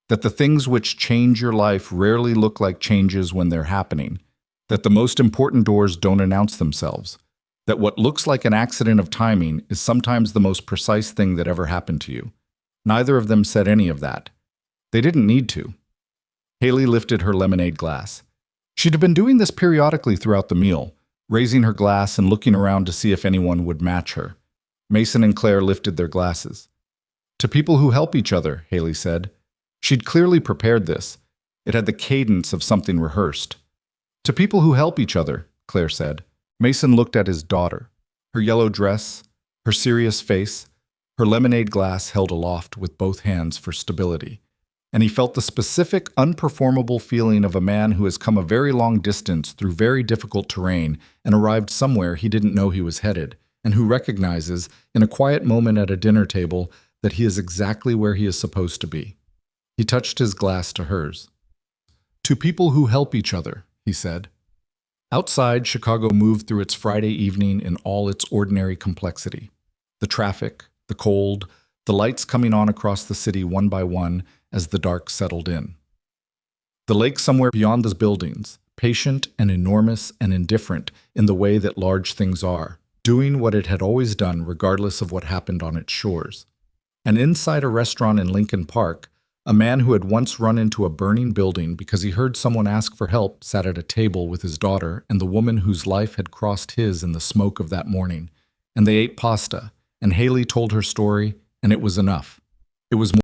that the things which change your life rarely look like changes when they're happening, that the most important doors don't announce themselves, that what looks like an accident of timing is sometimes the most precise thing that ever happened to you. Neither of them said any of that. They didn't need to. Haley lifted her lemonade glass. She'd been doing this periodically throughout the meal, raising her glass and looking around to see if anyone would match her. Mason and Claire lifted their glasses. "To people who help each other," Haley said. She'd clearly prepared this. It had the cadence of something rehearsed. "To people who help each other," Claire said. Mason looked at his daughter. Her yellow dress, her serious face, her lemonade glass held aloft with both hands for stability. And he felt the specific, unperformable feeling of a man who has come a very long distance through very difficult terrain and arrived somewhere he didn't know he was headed, and who recognizes, in a quiet moment at a dinner table, that he is exactly where he is supposed to be. He touched his glass to hers. "To people who help each other," he said. Outside, Chicago moved through its Friday evening in all its ordinary complexity. The traffic, the cold, the lights coming on across the city one by one as the dark settled in. The lake somewhere beyond those buildings, patient and enormous and indifferent in the way that large things are, doing what it had always done regardless of what happened on its shores. And inside a restaurant in Lincoln Park, a man who had once run into a burning building because he heard someone ask for help sat at a table with his daughter and the woman whose life had crossed his in the smoke of that morning, and they ate pasta, and Haley told her story, and it was enough. It was more